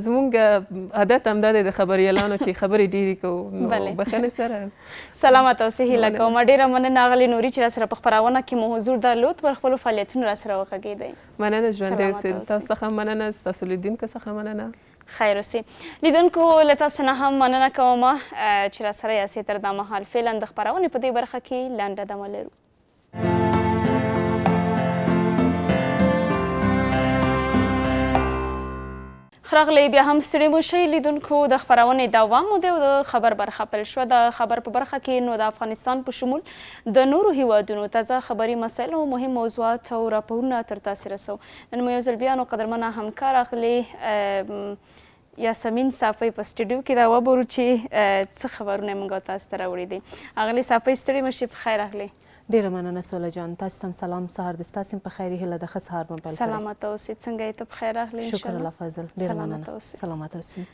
زموږ عادت همدا دی د خبریالانو چې خبرې ډېرې کوو نو بخښنې سره سلامت اوسې هیله کوم. ډېره مننه اغلې نوري چې راسره په خپرونه کې مو حضور درلود پر خپلو فعالیتونو راسره وغږېدئ. مننه ژوندۍ اوسئ. تاسو څخه مننه ستاسو لیدونکو څخه مننه. خیر اوسې لیدونکو له تاسو نه هم مننه کوم چې راسره یاستئ تر دا مهال. فعلا د خپرونې په دې برخه کې لنډه دمه لرو. راغلی بیا هم ستړي مو شئ لیدونکو د خپرونې دوام مو دی او د خبر برخه پیل شوه. د خبر په برخه کې نو د افغانستان په شمول د نورو هیوادونو تازه خبري مسایل او مهم موضوعات او راپورونه تر تاسو رسو. نن مو یو ځل بیا نو قدرمنه همکار اغلې یاسمین صافی په سټوډیو کې دا وبورو چې څه خبرونه موږ تاسو ته راوړي دي. اغلې صافی ستړي مو شئ په خیر اغلې. ډیره مننه سوله جان. تاسو ته سلام. سهار د ستاسو په خیر هیله ده. ښه سهار مو پیل کړئ. سلامت اوسئ. څنګه یې ته په خیر اغلې؟ شکر الله فضل. ډیره مننه. سلامت اوسئ.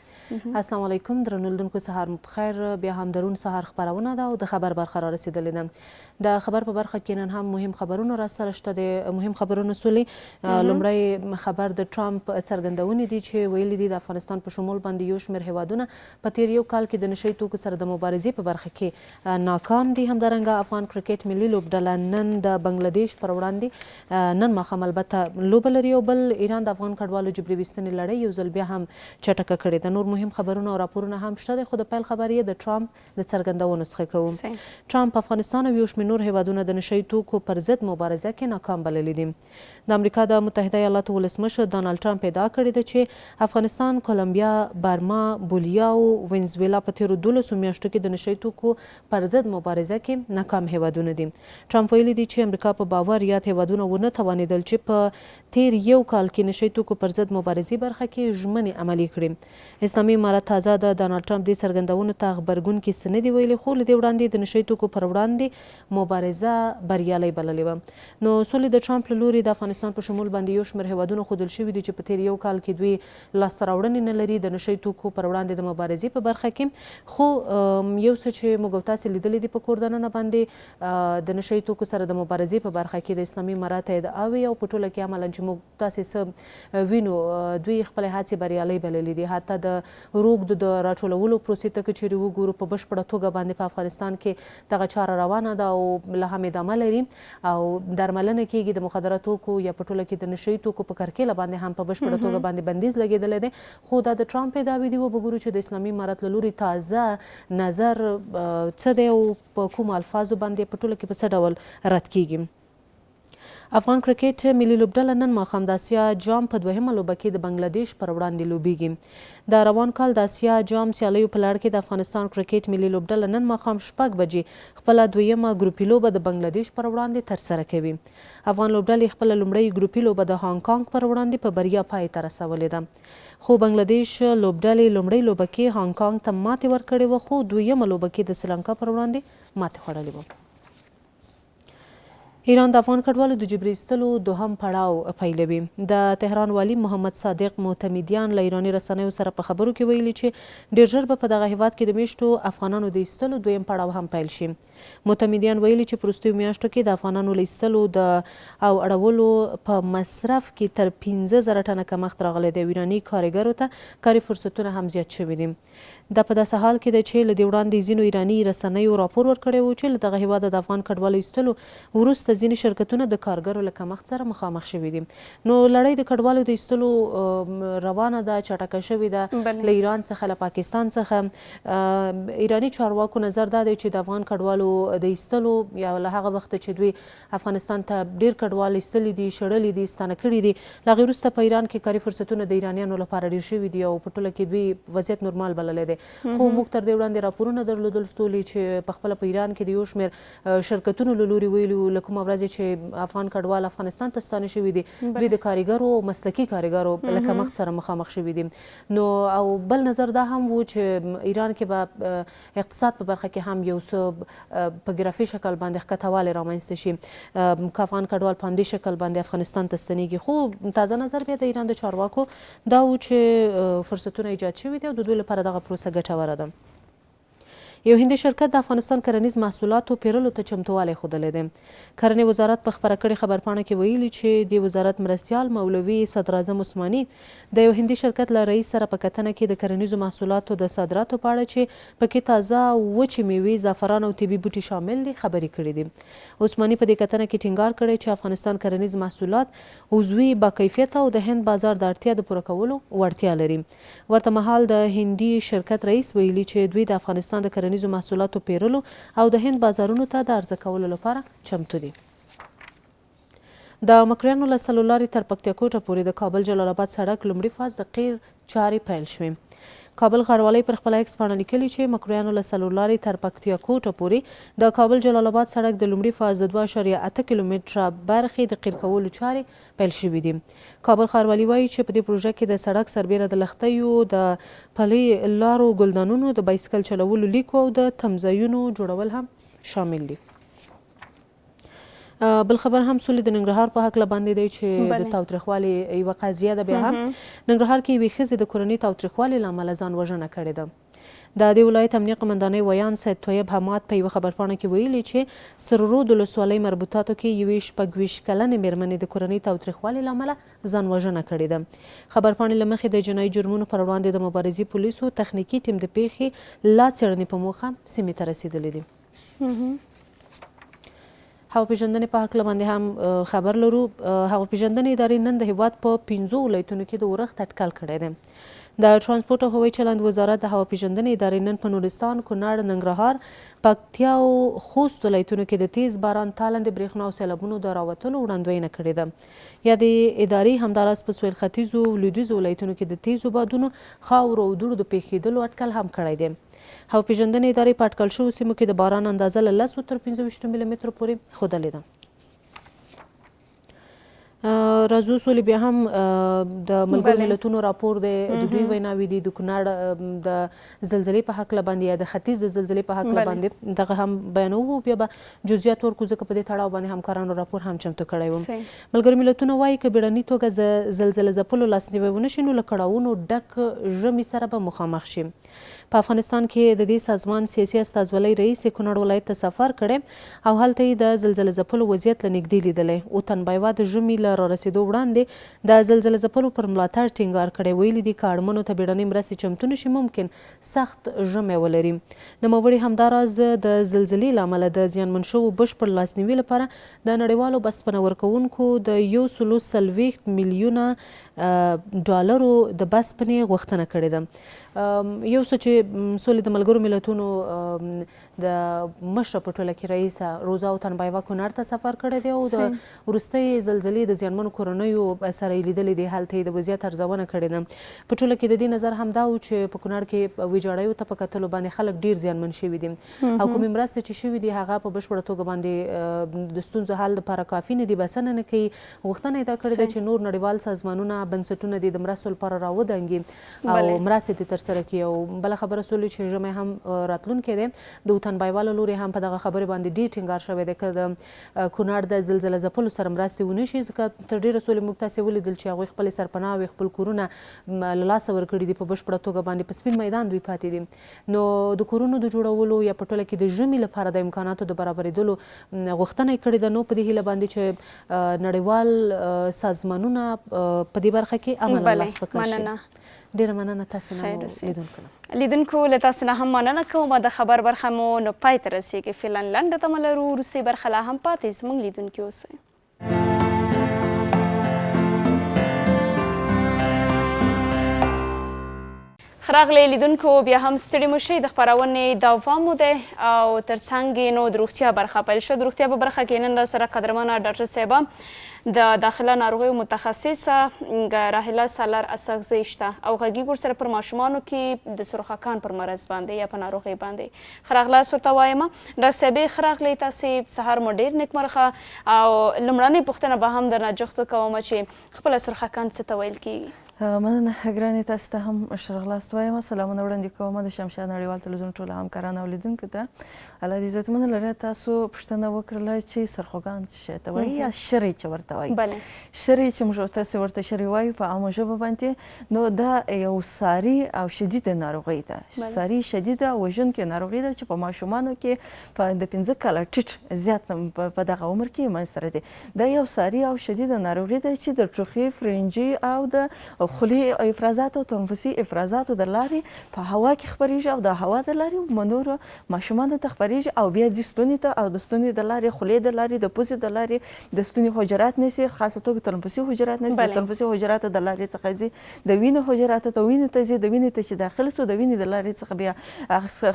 السلام علیکم درنو لیدونکو سهار مو په خیر. بیا هم د رون سهار خپرونه ده او د خبر برخه را رسیدلې ده. د خبر په برخه کې نن هم مهم خبرونه را سره شته. د مهم خبرونو سولې لومړی خبر د ټرامپ څرګندونې دي چې ویلي دي د افغانستان په شمول باندې یو شمېر هیوادونه په تیر یو کال کې د نشهیي توکو سره د مبارزې په برخه کې ناکام دي. همدارنګه افغان کرکټ ملي لوبډله نن د بنګلادیش پر وړاندې نن ماښام البته لوبه لري او بل ایران د افغان کډوالو جبري ویستنې لړۍ یو ځل بیا هم چټکه کړې ده. نور مهم خبرونه او راپورونه هم شته دي خو د پیل خبر یې د ټرامپ د څرګندونو څخه کوم. ټرامپ افغانستان او یو شمېر نور هیوادونه د نشهیي توکو پر ضد مبارزه کې ناکام بللي دي. د امریکا د متحده ایالاتو ولسمشر ډانلډ ټرامپ ادعا کړې ده چې افغانستان، کولمبیا، برما، بولیا او وینزویلا په تیرو 12 میاشتو کې د نشهیي توکو پر ضد مبارزه کې ناکام هیوادونه دي. ټرامپ ویلي دي چې امریکا په باور یاد هیوادونه ونه توانېدل چې په تیر یو کال کې نشهیي توکو پر ضد مبارزې برخه کې ژمنې عملي کړي. اسلامي امارت تازه د ډانلډ ټرامپ دې څرګندونو ته غبرګون کې څه نه دي ویلي خو له دې وړاندې د نشهیي توکو پر وړاندې مبارزه بریالۍ بللې وه. نو سولې د ټرامپ له لوري د افغانستان په شمول باندې یو شمېر هیوادونه ښودل شوي دي چې په تیر یو کال کې دوی لاسته راوړنې نه لري د نشهیي توکو پر وړاندې د مبارزې په برخه کې. خو یو څه چې موږ او تاسې لیدلی دي په کور دننه باندې د نشه یي توکو سره د مبارزې په برخه کې د اسلامي امارت ادعاوې او په ټوله کې عملاً چې موږ تاسې څه وینو دوی خپلې هڅې بریالۍ بللې دي. حتی د روږدو د راټولولو پروسې ته که چیرې وګورو په بشپړه توګه باندې په افغانستان کې دغه چاره روانه ده او لا هم ادامه لري او درملنه کیږي د مخدره توکو یا په ټوله کې د نشه یي توکو په کرکیله باندې هم په بشپړه توګه باندې بندیز لګېدلی دی. خو دا د ټرامپ ادعاوې دي وګورو چې د اسلامي امارت له لوري تازه نظر څه دی او په کومو الفاظو باندې په ټوله کې په څه ډول رد کیږي. افغان کرکټ ملي لوبډله نن ماښام د اسیا جام په دوهمه لوبه کې د بنګلادیش پر وړاندې لوبیږي. د روان کال د اسیا جام سیالیو په لړ کې د افغانستان کرکټ ملي لوبډله نن ماښام 6 بجې خپله دویمه ګروپي لوبه د بنګلادیش پر وړاندې ترسره کوي. افغان لوبډلې خپله لومړۍ ګروپي لوبه د هانګ کانګ پر وړاندې په بریا پای ته رسولې ده. خو بنګلادیش لوبډلې لومړۍ لوبه کې هانګ کانګ ته ماتې ورکړې وه خو دویمه لوبه کې د سریلانکا پر وړاندې ماتې خوړلې وه. ایران د افغان کډوالو د جبري ایستلو دوهم پړاو پیلوي. د تهران والي محمد صادق معتمدیان له ایراني رسنیو سره په خبرو کې ویلي چې ډېر ژر به په دغه هیواد کې د میشتو افغانانو د ایستلو دویم پړاو هم پیل شي. معتمدیان ویلي چې په وروستیو میاشتو کې د افغانانو له ایستلو او اړولو په مصرف کې تر 15,000 ټنه کمښت راغلی دی. ایراني کارګرو ته کاري فرصتونه هم زیات شوي دي. دا په داسې حال کې دی چې له دې وړاندې ځینو ایراني رسنیو راپور ورکړی و چې له دغه هیواده د افغان کډوالو ایستلو وروسته ځینې شرکتونه د کارګرو له کمښت سره مخامخ شوي دي. نو لړۍ د کډوالو د ایستلو روانه ده، چټکه شوې ده له ایران څخه له پاکستان څخه. ایراني چارواکو نظر دا دی چې د افغان کډوالو د ایستلو یا له هغه وخته چې دوی افغانستان ته ډېر کډوال ایستلي دي، شړلي دي، ستانه کړي دي، له هغې وروسته په ایران کې کاري فرصتونه د ایرانیانو لپاره ډېر شوي دي او په ټوله کې دوی وضعیت نورمال بللی دی. خو موږ تر دې وړاندې راپورونه درلودل ستولي چې پخپله په ایران کې د یو شمېر شرکتونو له لوري ویلي وو له کومه ورځې چې افغان کډوال افغانستان ته ستانه شوي دي دوی د کارګرو او مسلکي کارګرو له کمښت سره مخامخ شوي دي. نو او بل نظر دا هم و چې ایران کې به اقتصاد په برخه کې هم یو څه په ګرافي شکل باندې ښکته رامنځته شي که افغان کډوال په همدې شکل باندې افغانستان ته ستنیږي. خو تازه نظر بیا د ایران د چارواکو دا و چې فرصتونه ایجاد شوي دي او د دوی لپاره دغه پروسه ګټوره ده. یو هندي شرکت د افغانستان کرنیز محصولاتو پیرلو ته چمتووالی ښودلی دی. کرنې وزارت په خپره کړې خبرپاڼه کې ویلي چې د وزارت مرستیال مولوي صدراعظم عثماني د یو هندي شرکت له رئیس سره په کتنه کې د کرنیزو محصولاتو د صادراتو په اړه چې پکې تازه وچې میوې، زعفران او طبي بوټي شامل دي خبرې کړې دي. عثماني په دې کتنه کې ټینګار کړی چې افغانستان کرنیز محصولات عضوي، باکیفیته او د هند بازار د اړتیا د پوره کولو وړتیا لري. ورته مهال د هندي شرکت رئیس ویلي چې دوی د افغانستان د کرنیزو محصولاتو پیرلو او د هند بازارونو ته د عرضه کولو لپاره چمتو دي. د مکریانو له سالار تر پکتیکوټه پورې د کابل جلال آباد سړک لومړي فاز د قیر چارې پیل شوې. کابل ښاروالۍ پر خپله ایکس پاڼه لیکلي چې مکریانو له سالار تر پکتیکوټه پورې د کابل جلال آباد سړک د لومړي فاز د 2.8 کیلومتره برخې د قیر کولو چارې پیل شوي دي. کابل ښاروالي وایي چې په دې پروژه کې د سړک سربیره د لښتیو، د پلي لارو، ګلدانونو، د بایسکل چلولو لیکو او د تمځایونو جوړول هم شامل دي. بل خبر هم سولې د ننګرهار په هکله باندې دی چې د تاوتریخوالي یوه قضیه ده. بیا هم ننګرهار کې یوې ښځې د کورني تاوتریخوالي له امله ځان وژنه کړې ده. د دې ولایت امنیه قمندانۍ ویان سید طیب حماد په یوه خبرپاڼه کې ویلي چې سررود ولسوالۍ مربوطاتو کې یوې 26 کلنې مېرمنې د کورني تاوتریخوالي له امله ځان وژنه کړې ده. خبرپاڼې له مخې د جنایي جرمونو پر وړاندې د مبارزې پولیسو تخنیکي ټیم د پیښې لا څېړنې په موخه سیمې ته رسېدلی دي. هواپېژندنې په هکله باندې هم خبر لرو. هواپېژندنې ادارې نن د هېواد په 5 ولایتونو کې د اورښت اټکل کړی دی. د ترانسپورټ او هوایي چلند وزارت د هواپېژندنې ادارې نن په نورستان، کونړ، ننګرهار، پکتیا او خوست ولایتونو کې د تیز باران، تالندې برېښنا او سیلابونو د راوتلو وړاندوینه کړې ده. یا د ادارې همداراز په سویل ختیځو لویدیځو ولایتونو کې د تیزو بادونو، خاورو او دوړو د پیښېدلو اټکل هم کړی دی. هواپېژندنې ادارې په اټکل شوو سیمو کې د باران اندازه له 10 تر 25 ملیمترو پورې ښودلې ده. راځو سولې بیا هم د ملګرو ملتونو راپور دی، د دوی ویناوې دي د کونړ د زلزلې په هکله باندې یا د ختیځ د زلزلې په هکله باندې دغه هم بیانوو. بیا به جزئیات ورکړو ځکه په دې تړاو باندې همکارانو راپور هم چمتو کړی و. ملګرو ملتونه وایي که بیړني توګه زلزله ځپلو لاسنیوی ونه شي نو له کړاوونو ډک ژمي سره به مخامخ شي. په افغانستان کې د دې سازمان سیاسي استازولۍ رئیس کونړ ولایت ته سفر کړی او هلته یې د زلزله ځپلو وضعیت له نږدې لیدلی. اوتن بایوا د ژمي له رارسېدو وړاندې د زلزله ځپلو پر ملاتړ ټینګار کړی. ویلي دي که اړمنو ته بیړنۍ مرستې چمتو نه شي ممکن سخت ژمی ولري. نوموړي همداراز د زلزلې له امله د زیانمن شوو بشپړ لاسنیوي لپاره د نړیوالو بسپنه ورکوونکو د 140 میلیونه ډالرو د بسپنې غوښتنه کړې ده. یو څه چې سولې د ملګرو ملتونو د مشره په ټوله کې رئیسه روزا اوتنبایوا کونړ ته سفر کړی دی او د وروستۍ زلزلې د زیانمنو کورنیو سره یې لیدلي دي. هلته یې د وضعیت ارزونه کړې ده. په ټوله کې د دې نظر همدا و چې په کونړ کې ویجاړیو ته په کتلو باندې خلک ډېر زیانمن شوي دي او کومې مرستې چې شوي دي هغه په بشپړه توګه باندې د ستونزو حل لپاره کافي نه دي، بسنه نه کوي. غوښتنه یې دا کړې ده چې نور نړیوال سازمانونه بنسټونه دي د مرستو لپاره راودانګي او مرستې دې ترسره کړي. او بله خبره سولې چې ژمی هم راتلونکی دی. د اوتنبایوا له لورې هم په دغه خبرې باندې ډېر ټینګار شوی دی که د کونړ د زلزله ځپلو سره مرستې ونه شي، ځکه تر ډېره سولې موږ تاسې ولیدل چې هغوی خپلې سرپناهوې خپل کورونه له لاسه ورکړي دي، په بشپړه توګه باندې په سپین میدان دوی پاتې دي. نو د کورونو د جوړولو یا په ټوله کې د ژمي لپاره د امکاناتو د برابرېدلو غوښتنه یې کړې ده. نو په دې هیله باندې چې نړیوال سازمانونه په دې برخه کې عمل لاس په کار شي. ډېره مننه تاسې نه لیدونکو له تاسو نه هم مننه کوم. د خبر برخه مو نو پای ته رسیږي. فعلا لنډه تمه لرو، وروستۍ برخه لا هم پاتې زموږ لیدونکي اوسئ. راغلی لیدونکو بیا هم ستړي مو شئ. د خپرونې دوام مو دی او تر څنګ یې نو د روغتیا برخه پیل شوه. د روغتیا په برخه کې نن راسره قدرمنه ډاکټر صاحبه د داخله ناروغیو متخصصه راحله سالار اڅکزۍ شته او غږیږو ورسره پر ماشومانو کې د سرخکان پر مرض باندې یا په ناروغۍ باندې. ښه راغلاست ورته وایم. ډاکټر صاحبې ښه راغلی. تاسې سهار مو ډېر نیکمرغه او لومړنۍ پوښتنه به هم درنه جوختو کومه چې خپله سرخکان څه ته ویل کېږي؟ مننه ګرانې، تاسو ته هم ښه راغلاست وایم. سلامونه وړاندې کوم د شمشاد نړیوال تلویزیون ټولو همکارانو او لیدونکو ته. الله دې عزتمنه لري. تاسو پوښتنه وکړله چې سرخوږان څه شی ته وایي یا شری چې ورته وایي. شری چې موږ تاسې ورته شری وایو په عامه ژبه باندې، نو دا یو ساري او شدیده ناروغۍ ده. ساري شدیده وژونکې ناروغي ده چې په ماشومانو کې د 5 کاله ټیټ زیات په دغه عمر کې منځته راځي. دا یو ساري او شدیده ناروغي ده چې د ټوخي، فرنجي او د خولې افرازاتو او تنفسي افرازاتو د لارې په هوا کې خپریږي او د هوا د لارې نورو ماشومانو ته خپریږي او بیا ځي ستوني ته او د ستوني د لارې، خولې د لارې، د پوزې د لارې د ستوني حجرات نیسي، خاصه توګه تنفسي حجرات نیسي. د تنفسي حجراتو د لارې څخه ځي د وینې حجراتو ته، وینې ته ځي، د وینې ته چې داخل سو د وینې د لارې څخه بیا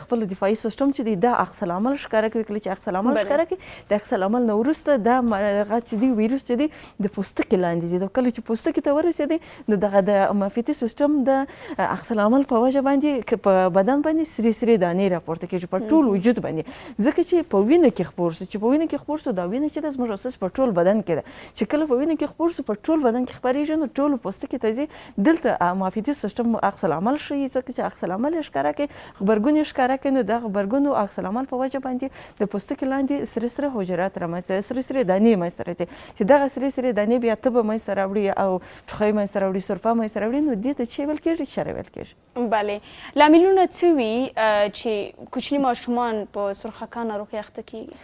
خپل دفاعي سیستم چې دی دا عکس العمل ښکاره کوي. کله چې عکس العمل ښکاره کوي د عکس العمل نه وروسته دا هغه چې دی ویروس چې دی د پوستکي لاندې ځي. کله چې پوستکي ته ورسېدی نو دغه د معافیتي سیستم د عکس العمل په وجه باندې په بدن باندې سرې سرې دانې راپورته کېږي په ټول وجود باندې، ځکه چې په وینه کې خپور سو. چې په وینه کې خپور سو دا وینه چې د زموږ اساس په ټول بدن کې ده، چې کله په وینه کې خپور سو په ټول بدن کې خپریږي نو ټول پوستکي ته ځي. دلته معافیتي سیستم عکس العمل ښیي، ځکه چې عکس العمل یې ښکاره کوي، غبرګون یې ښکاره کوي. نو دغه غبرګون او عکس العمل په وجه باندې د پوستکي لاندې سرې سرې حجرات رامنځته، سرې سرې دانې منځته راځي چې دغه سرې سرې دانې بیا تبه منځته راوړي او ټوخی منځته راوړي، سرفه منځته راوړي. نو دې ته چې ویل کېږي شری ویل کېږي. بلې لاملونه څه وي چې کوچني ماشومان په سرخکان ناروغۍ اخته کېږي؟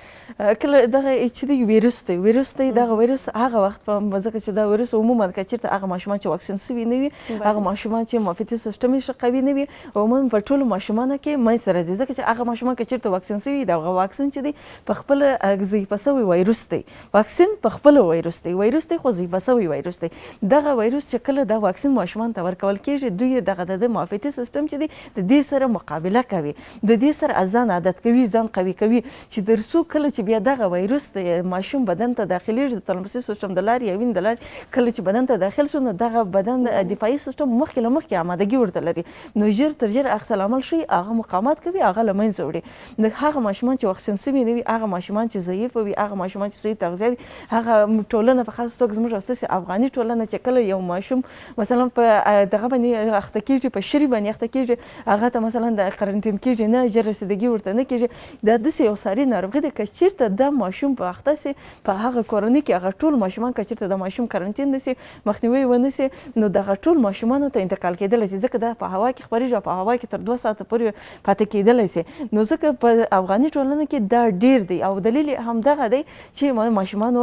کله دغه چې دی ویروس دی دغه ویروس هغه وخت په ځکه چې دا ویروس عموما که چېرته هغه ماشومان چې واکسین سوي نه وي، هغه ماشومان چې معافیتي سیستم یې ښه قوي نه وي، عموما په ټولو ماشومانو کې منځته راځي. ځکه چې هغه ماشومان که چېرته واکسین سوي دغه واکسین چې دی په خپله ضعیفه سوی ویروس دی. واکسین په خپله ویروس دی خو ضعیفه سوی ویروس دی. دغه ویروس چې کله دا واکسین ماشومان ته ورکول کېږي دوی دغه د معافیتي سیستم چې دی د دې سره مقابله کوي، د دې سره ځان عادت کوي، ځان قوي کوي چې تر څو کله چې بیا دغه ویروس د ماشوم بدن ته داخلېږي د تنفسي سیستم د لارې یا وینې د لارې کله چې بدن ته داخل سو نو دغه بدن دفاعي سیستم مخکې له مخکې آمادګي ورته لري، نو ژر تر ژره عکس العمل ښیي، هغه مقاومت کوي، هغه له منځه وړي. د هغه ماشومان چې واکسین سوي نه وي، هغه ماشومان چې ضعیفه وي، هغه ماشومان چې صحي تغذیه وي، هغه ټولنه په خاص توګه زموږ ستاسې افغاني ټولنه چې کله یو ماشوم مثلا په دغه باندې اخته کېږي، په شري باندې اخته کېږي، هغه ته مثلا د قرنطین کېږي، نه ژر رسیدګي ورته نه کېږي. دا داسې یو ساري ناروغي ده. که چېرته دا ماشوم په اخته سي په هغه کورنۍ کې هغه ټول ماشومان که چېرته د ماشوم قرنطین نه سي، مخنیوی ونه سي، نو دغه ټول ماشومانو ته انتقال کېدلی سي، ځکه دا په هوا کې خپرېږي او په هوا کې تر 2 ساعته پورې پاتې کېدلی سي. نو ځکه په افغاني ټولنه کې دا ډېر دی او دلیل همدغه دی چې ماشومانو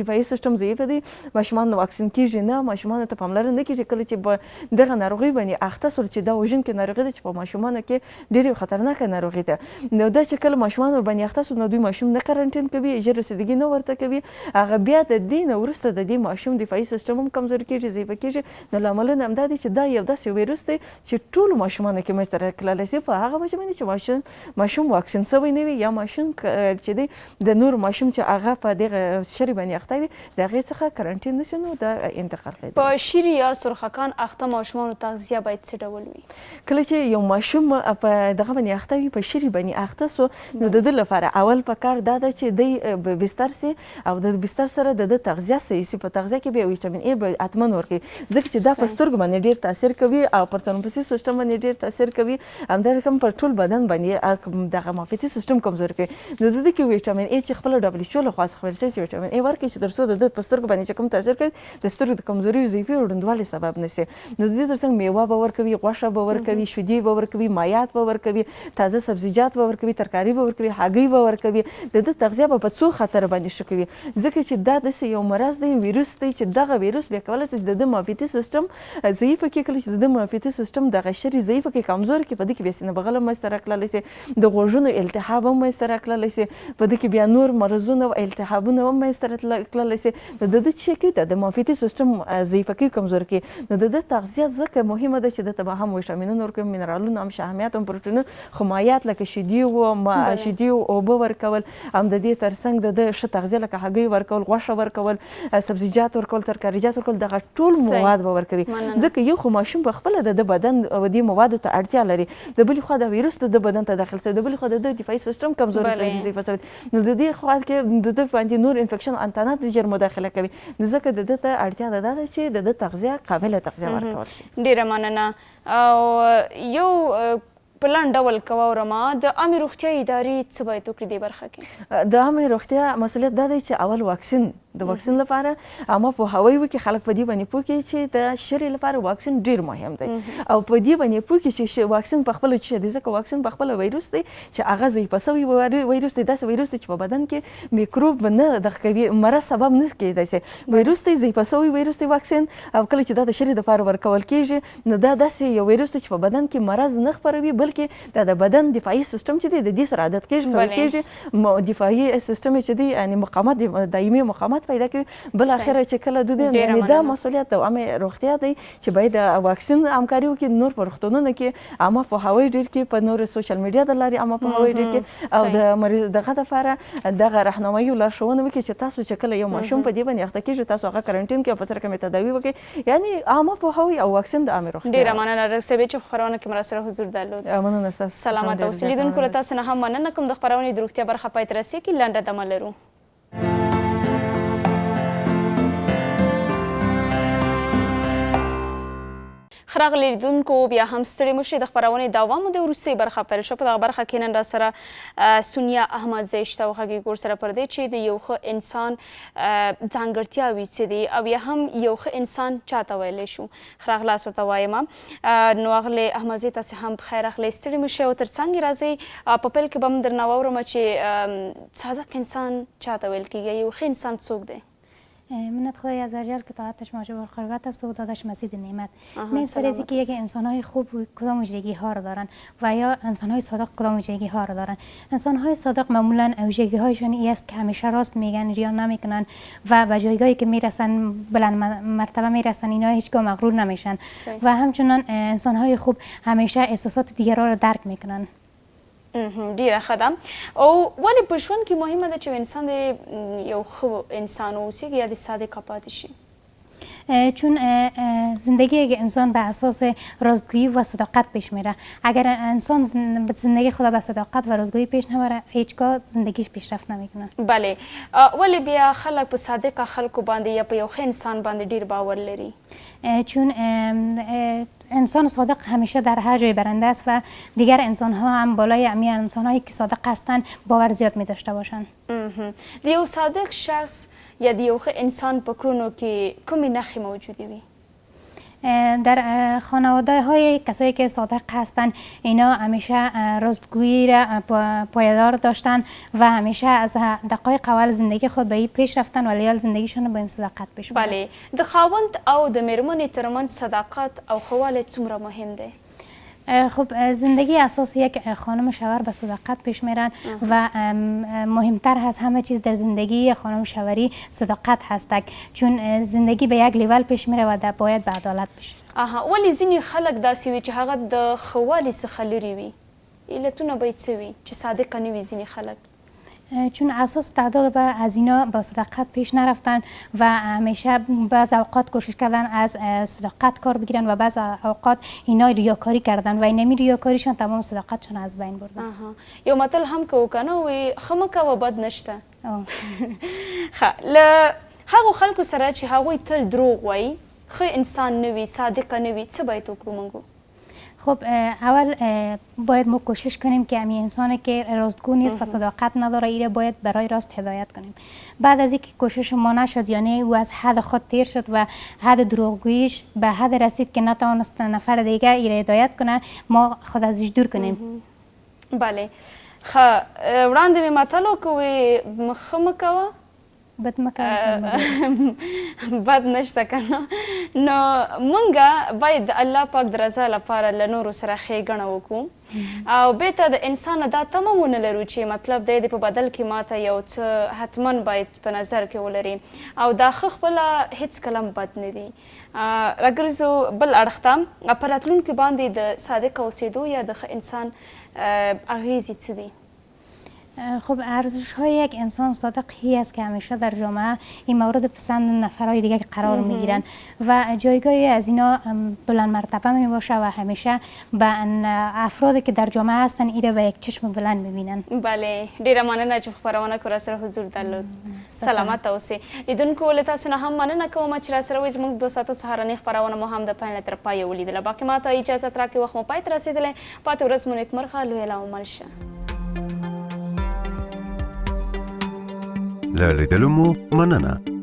دفاعي سیسټم ضعیفه دی، ماشومان واکسین کېږي نه، ماشومانو ته پاملرنه نه کېږي. کله چې په دغه ناروغۍ باندې اخته سول چې دا وژونکې ناروغي ده چې په ماشومانو کې ډېرې خطرناکه ناروغي ده، نو دا چې کله ماشومان ورباندې اخته سول نو دوی ماشوم نه قرنټین کوي، ژر رسیدګي نه ورته کوي، هغه بیا د دې نه وروسته د دې ماشوم دفاعي سیسټم هم کمزوري کېږي، ضعیفه کېږي. نو لاملونه همدا دي چې دا یو داسې ویروس دی چې ټولو ماشومانو کې منځته راکړلی سي، په هغه وجه باندې چې ماشوم واکسین سوی نه وي یا ماشوم چې دی د نور ماشوم چې هغه په دغه شري باندې اخته وي د هغې څخه قرنټین نه شي، نو دا انتقال کېدلی. په شري یا سرخکان اخته ماشومانو تغذیه باید څه ډول وي؟ کله چې یو ماشوم په دغه باندې اخته وي، په شري باندې اخته سو، نو د ده لپاره اول پکار دا ده چې دی بستر سي او د بستر سره د ده تغذیه صحیح سي. په تغذیه کې بیا ویټامین ای به حتما ورکوي، ځکه چې دا په سترګو باندې ډېر تاثیر کوي او پر تنفسي سیسټم باندې ډېر تاثیر کوي، همدا رقم پر ټول بدن باندې دغه معافیتي سیسټم کمزوري کوي. نو د دې کې ویټامین ای چې خپله WHO لخوا څخه ویل شوی چې ویټامین ای ورکړي چې تر څو د ده په سترګو باندې چې کوم تاثیر کوي د سترګو د کمزوري، ضعیفي او ړندوالي سبب نه سي. نو د دې تر څنګ میوه به ورکوي، غوښه به ورکوي، شیدې به ورکوي، مایعات به ورکوي، تازه سبزیجات به ورکوي، ترکاري به ورکوي، هګۍ به ورکوي. د ده تغذیه به په څو خطر باندې ښه کوي، ځکه چې دا داسې یو مرض دی، ویروس دی چې دغه ویروس بیا کولی شي د ده معافیتي سیسټم ضعیفه کړي. کله چې د ده معافیتي سیسټم دغه شري ضعیفه کړي، کمزور کړي، په دې کې بیا سینه بغل هم منځته راکړلی سي، د غوږونو التهاب هم منځته راکړلی سي، په دې کې بیا نور مرضونه او التهابونه هم منځته راکړلی سي. نو د ده چې کوي د معافیتي سیسټم ضعیفه کوي، کمزور کوي. نو د ده تغذیه ځکه مهمه ده چې ده ته به هم ویټامینونه ورکوي، منرالونه هم، شحمیات هم، پروټینونه، خو مایعات لکه شیدې او اوبه ورکول، هم د دې تر څنګ د ده ښه تغذیه لکه هګۍ ورکول، غوښه ورکول، سبزیجات ورکول، ترکاریجات ورکول، دغه ټول مواد به ورکوي. ځکه یو خو ماشوم په خپله د ده بدن دې موادو ته اړتیا لري، د بلې خوا دا ویروس د ده بدن ته داخل شوی، د بلې خوا د ده دفاعي سیسټم کمزوری شوی، ضعیفه شوی. نو د دې خوا کې د ده باندې نور انفیکشن انتانات ژر مداخله کوي، نو ځکه د ده ته اړتیا ده چې د ده تغذیه قابله تغذیه ورکول شي. ډېره مننه. او یو په لنډ ډول کوورمه د عامې روغتیا ادارې څه باید وکړي دې برخه کې؟ د عامې روغتیا مسؤلیت دا دی چې اول واکسین، د واکسین لپاره عامه پوهاوی وکړي، خلک په دې باندې پوه کړي چې د شري لپاره واکسین ډېر مهم دی او په دې باندې پوه کړي چې واکسین په خپله څه دی، ځکه واکسین په خپله ویروس دی چې هغه ضعیفه سوی ویروس دی، داسې ویروس دی چې په بدن کې میکروب نه دغه کوي، مرض سبب نه کېدای شي، ویروس دی، ضعیفه سوی ویروس دی واکسین. او کله چې دا د شري لپاره ورکول کېږي نو دا داسې یو ویروس دی چې په بدن کې مرض نه خپروي، بلکې دا د بدن دفاعي سیسټم چې دی د دې سره عادت کېږي، قوي کېږي، دفاعي سیسټم چې دی یعنې مقاومت، دایمي مقاومت پیدا کوي. بل اخره چې کله دوی یعنې دا مسؤلیت د عامې روغتیا دی چې باید د واکسین همکاري وکړي، نور په روغتونونو کې عامه پوهاوی ډېر کړي، په نور سوشل میډیا د لارې عامه پوهاوی ډېر کړي او د مریض دغه دپاره دغه راهنمایي او لارښوونه وکړي چې تاسو چې کله یو ماشوم په دې باندې اخته کېږي تاسو هغه قرنټین کړئ او په سره کمې تداوي وکړئ، یعنې عامه پوهاوی او واکسین د عامې روغتیا. ډېره مننه ډاکټر صاحبې چې په خپرونه کې مرا سره حضور درلود. مننه ستاسو. سلامت اوسئ. لیدونکو له تاسو نه هم مننه کوم د خپرونې د روغتیا برخه پای ته رسېږي. لنډه دمه لرو. خراغلی لیدونکو بیا هم ستړي مشئ، د خپرونې دوام د وروستۍ برخه پیل شوه. په دغه برخه کې نن راسره سونیا احمدزۍ شته او غږیږي ورسره پر دې چې د یو ښه انسان ځانګړتیاوې څه دي او یا هم یو ښه انسان چاته ویلی شو. ښه راغلاست ورته وایم. نو اغلې احمدزۍ تاسې هم بخیر اخلئ، ستړي مشئ او تر څنګ راځئ په پیل کې به هم درنه واورم چې صادق انسان چاته ویل کیږي، یو ښه انسان څوک دی؟ منت خدای عزوجل که طاعتش موجب الخیرات است و دادش مزید نعمت. من سر از اینکه یک انسان‌های خوب کدام ویژگی‌ها را دارن و یا انسان‌های صادق کدام ویژگی‌ها را دارن. انسان‌های صادق معمولاً ویژگی‌هایشان این است که همیشه راست میگن، ریا نمیکنن و به جایگاهی که میرسن بلند مرتبه میرسن، اینا هیچگاه مغرور نمیشن و همچنان انسان‌های خوب همیشه احساسات دیگران را درک میکنن. ډیره ښه ده. او ولې په ژوند کې مهمه ده چې انسان د یو ښه انسان اوسیږي یا د صادقه پاتې شي؟ چون زندگی یک انسان به اساس راستگویی و صداقت پیش میره. اگر انسان زندگی خود به صداقت و راستگویی پیش نبره هیچگاه زندگیش پیشرفت نمیکنه. بله. ولې بیا خلک په صادقه خلکو باندې یا په یو ښه انسان باندې ډیر باور لري؟ چون انسان صادق همیشه در هر جای برنده است و دیگر انسان ها هم بالای امی انسان هایی که صادق هستند باور زیاد می داشته باشند. دیو صادق شخص یا دیو انسان پکرونو که کمی نخی موجودی وی؟ در خانواده های کسایی که صادق هستند اینا همیشه راستگویی را پایدار داشتن و همیشه از دقایق اول زندگی خود به این پیش رفتن و لیال زندگیشون به این صداقت پیش بردن. بله، د خاوند او د میرمنې ترمنځ صداقت او خواله څومره مهم دی؟ خب زندگی اساس یک خانم شوهر به صداقت پیش میرن و مهمتر از همه چیز در زندگی خانم شوهری صداقت هست، چون زندگی به یک لیول پیش میره و باید به عدالت پیش. ولی ځینې خلک داسې وي چې هغه د خوالي څخه لرې وي، علتونه به یې څه وي چې صادقه نه وي ځینې خلک؟ چون اساس تعداد از اینا با صداقت پیش نرفتن و همیشه بعض اوقات کوشش کردن از صداقت کار بگیرن و بعض اوقات اینا ریاکاری کردن و اینمی ریاکاریشان تمام صداقتشان از بین بردن. یو متل هم که وکنه وی خمکه و بد نشته. له هغو خلکو سره چې هغوی تل دروغ وایي، ښه انسان نه وي، صادقه نه وي، څه باید وکړو موږ؟ خب اول باید ما کوشش کنیم که امی انسانی که راستگو نیست و صداقت نداره ایره باید برای راست هدایت کنیم. بعد از اینکه کوشش ما نشد، یعنی او از حد خود تیر شد و حد دروغگوییش به حد رسید که نتوانست نفر دیگر ایره هدایت کنه، ما خود ازش دور کنیم. بله. خب وړاندې مې متل وکوي ښه مه کوه بد مکه بد نشته کنه. نو مونږه باید د الله پاک د رضا لپاره له نورو سره ښېګڼه وکړو او بیرته د انسان دا تمه ونه لرو چې مطلب دی په بدل کې ماته یو څه حتما باید په نظر کې ولري او دا ښه خپله هېڅ کله هم بد نه دي. راګرځو بل اړخ ته په راتلونکي باندې د صادق اوسېدو یا د ښه انسان اغیزې څه دي؟ خب ارزش های یک انسان صادق هی است که همیشه در جامعه این مورد پسند نفرهای دیگه قرار میگیرن و جایگاهی از اینا بلند مرتبه می باشه و همیشه به افرادی که در جامعه هستن ایره به یک چشم بلند میبینن. بله، ډیره مننه چې خپرونه کو را سره حضور درلود. سلامت اوسئ. لیدونکو له تاسو نه هم مننه کوم چې را سره وئ. زموږ 2 ساعته سهارنۍ خپرونه مو هم د پیل تر پایه ولیدله. باقي ماته اجازه راکړئ، وخت مو پای ته رسېدلی. پاتې ورځ مو نیکمرغه، لویه لا عمل شه. له لیدلو مو مننه.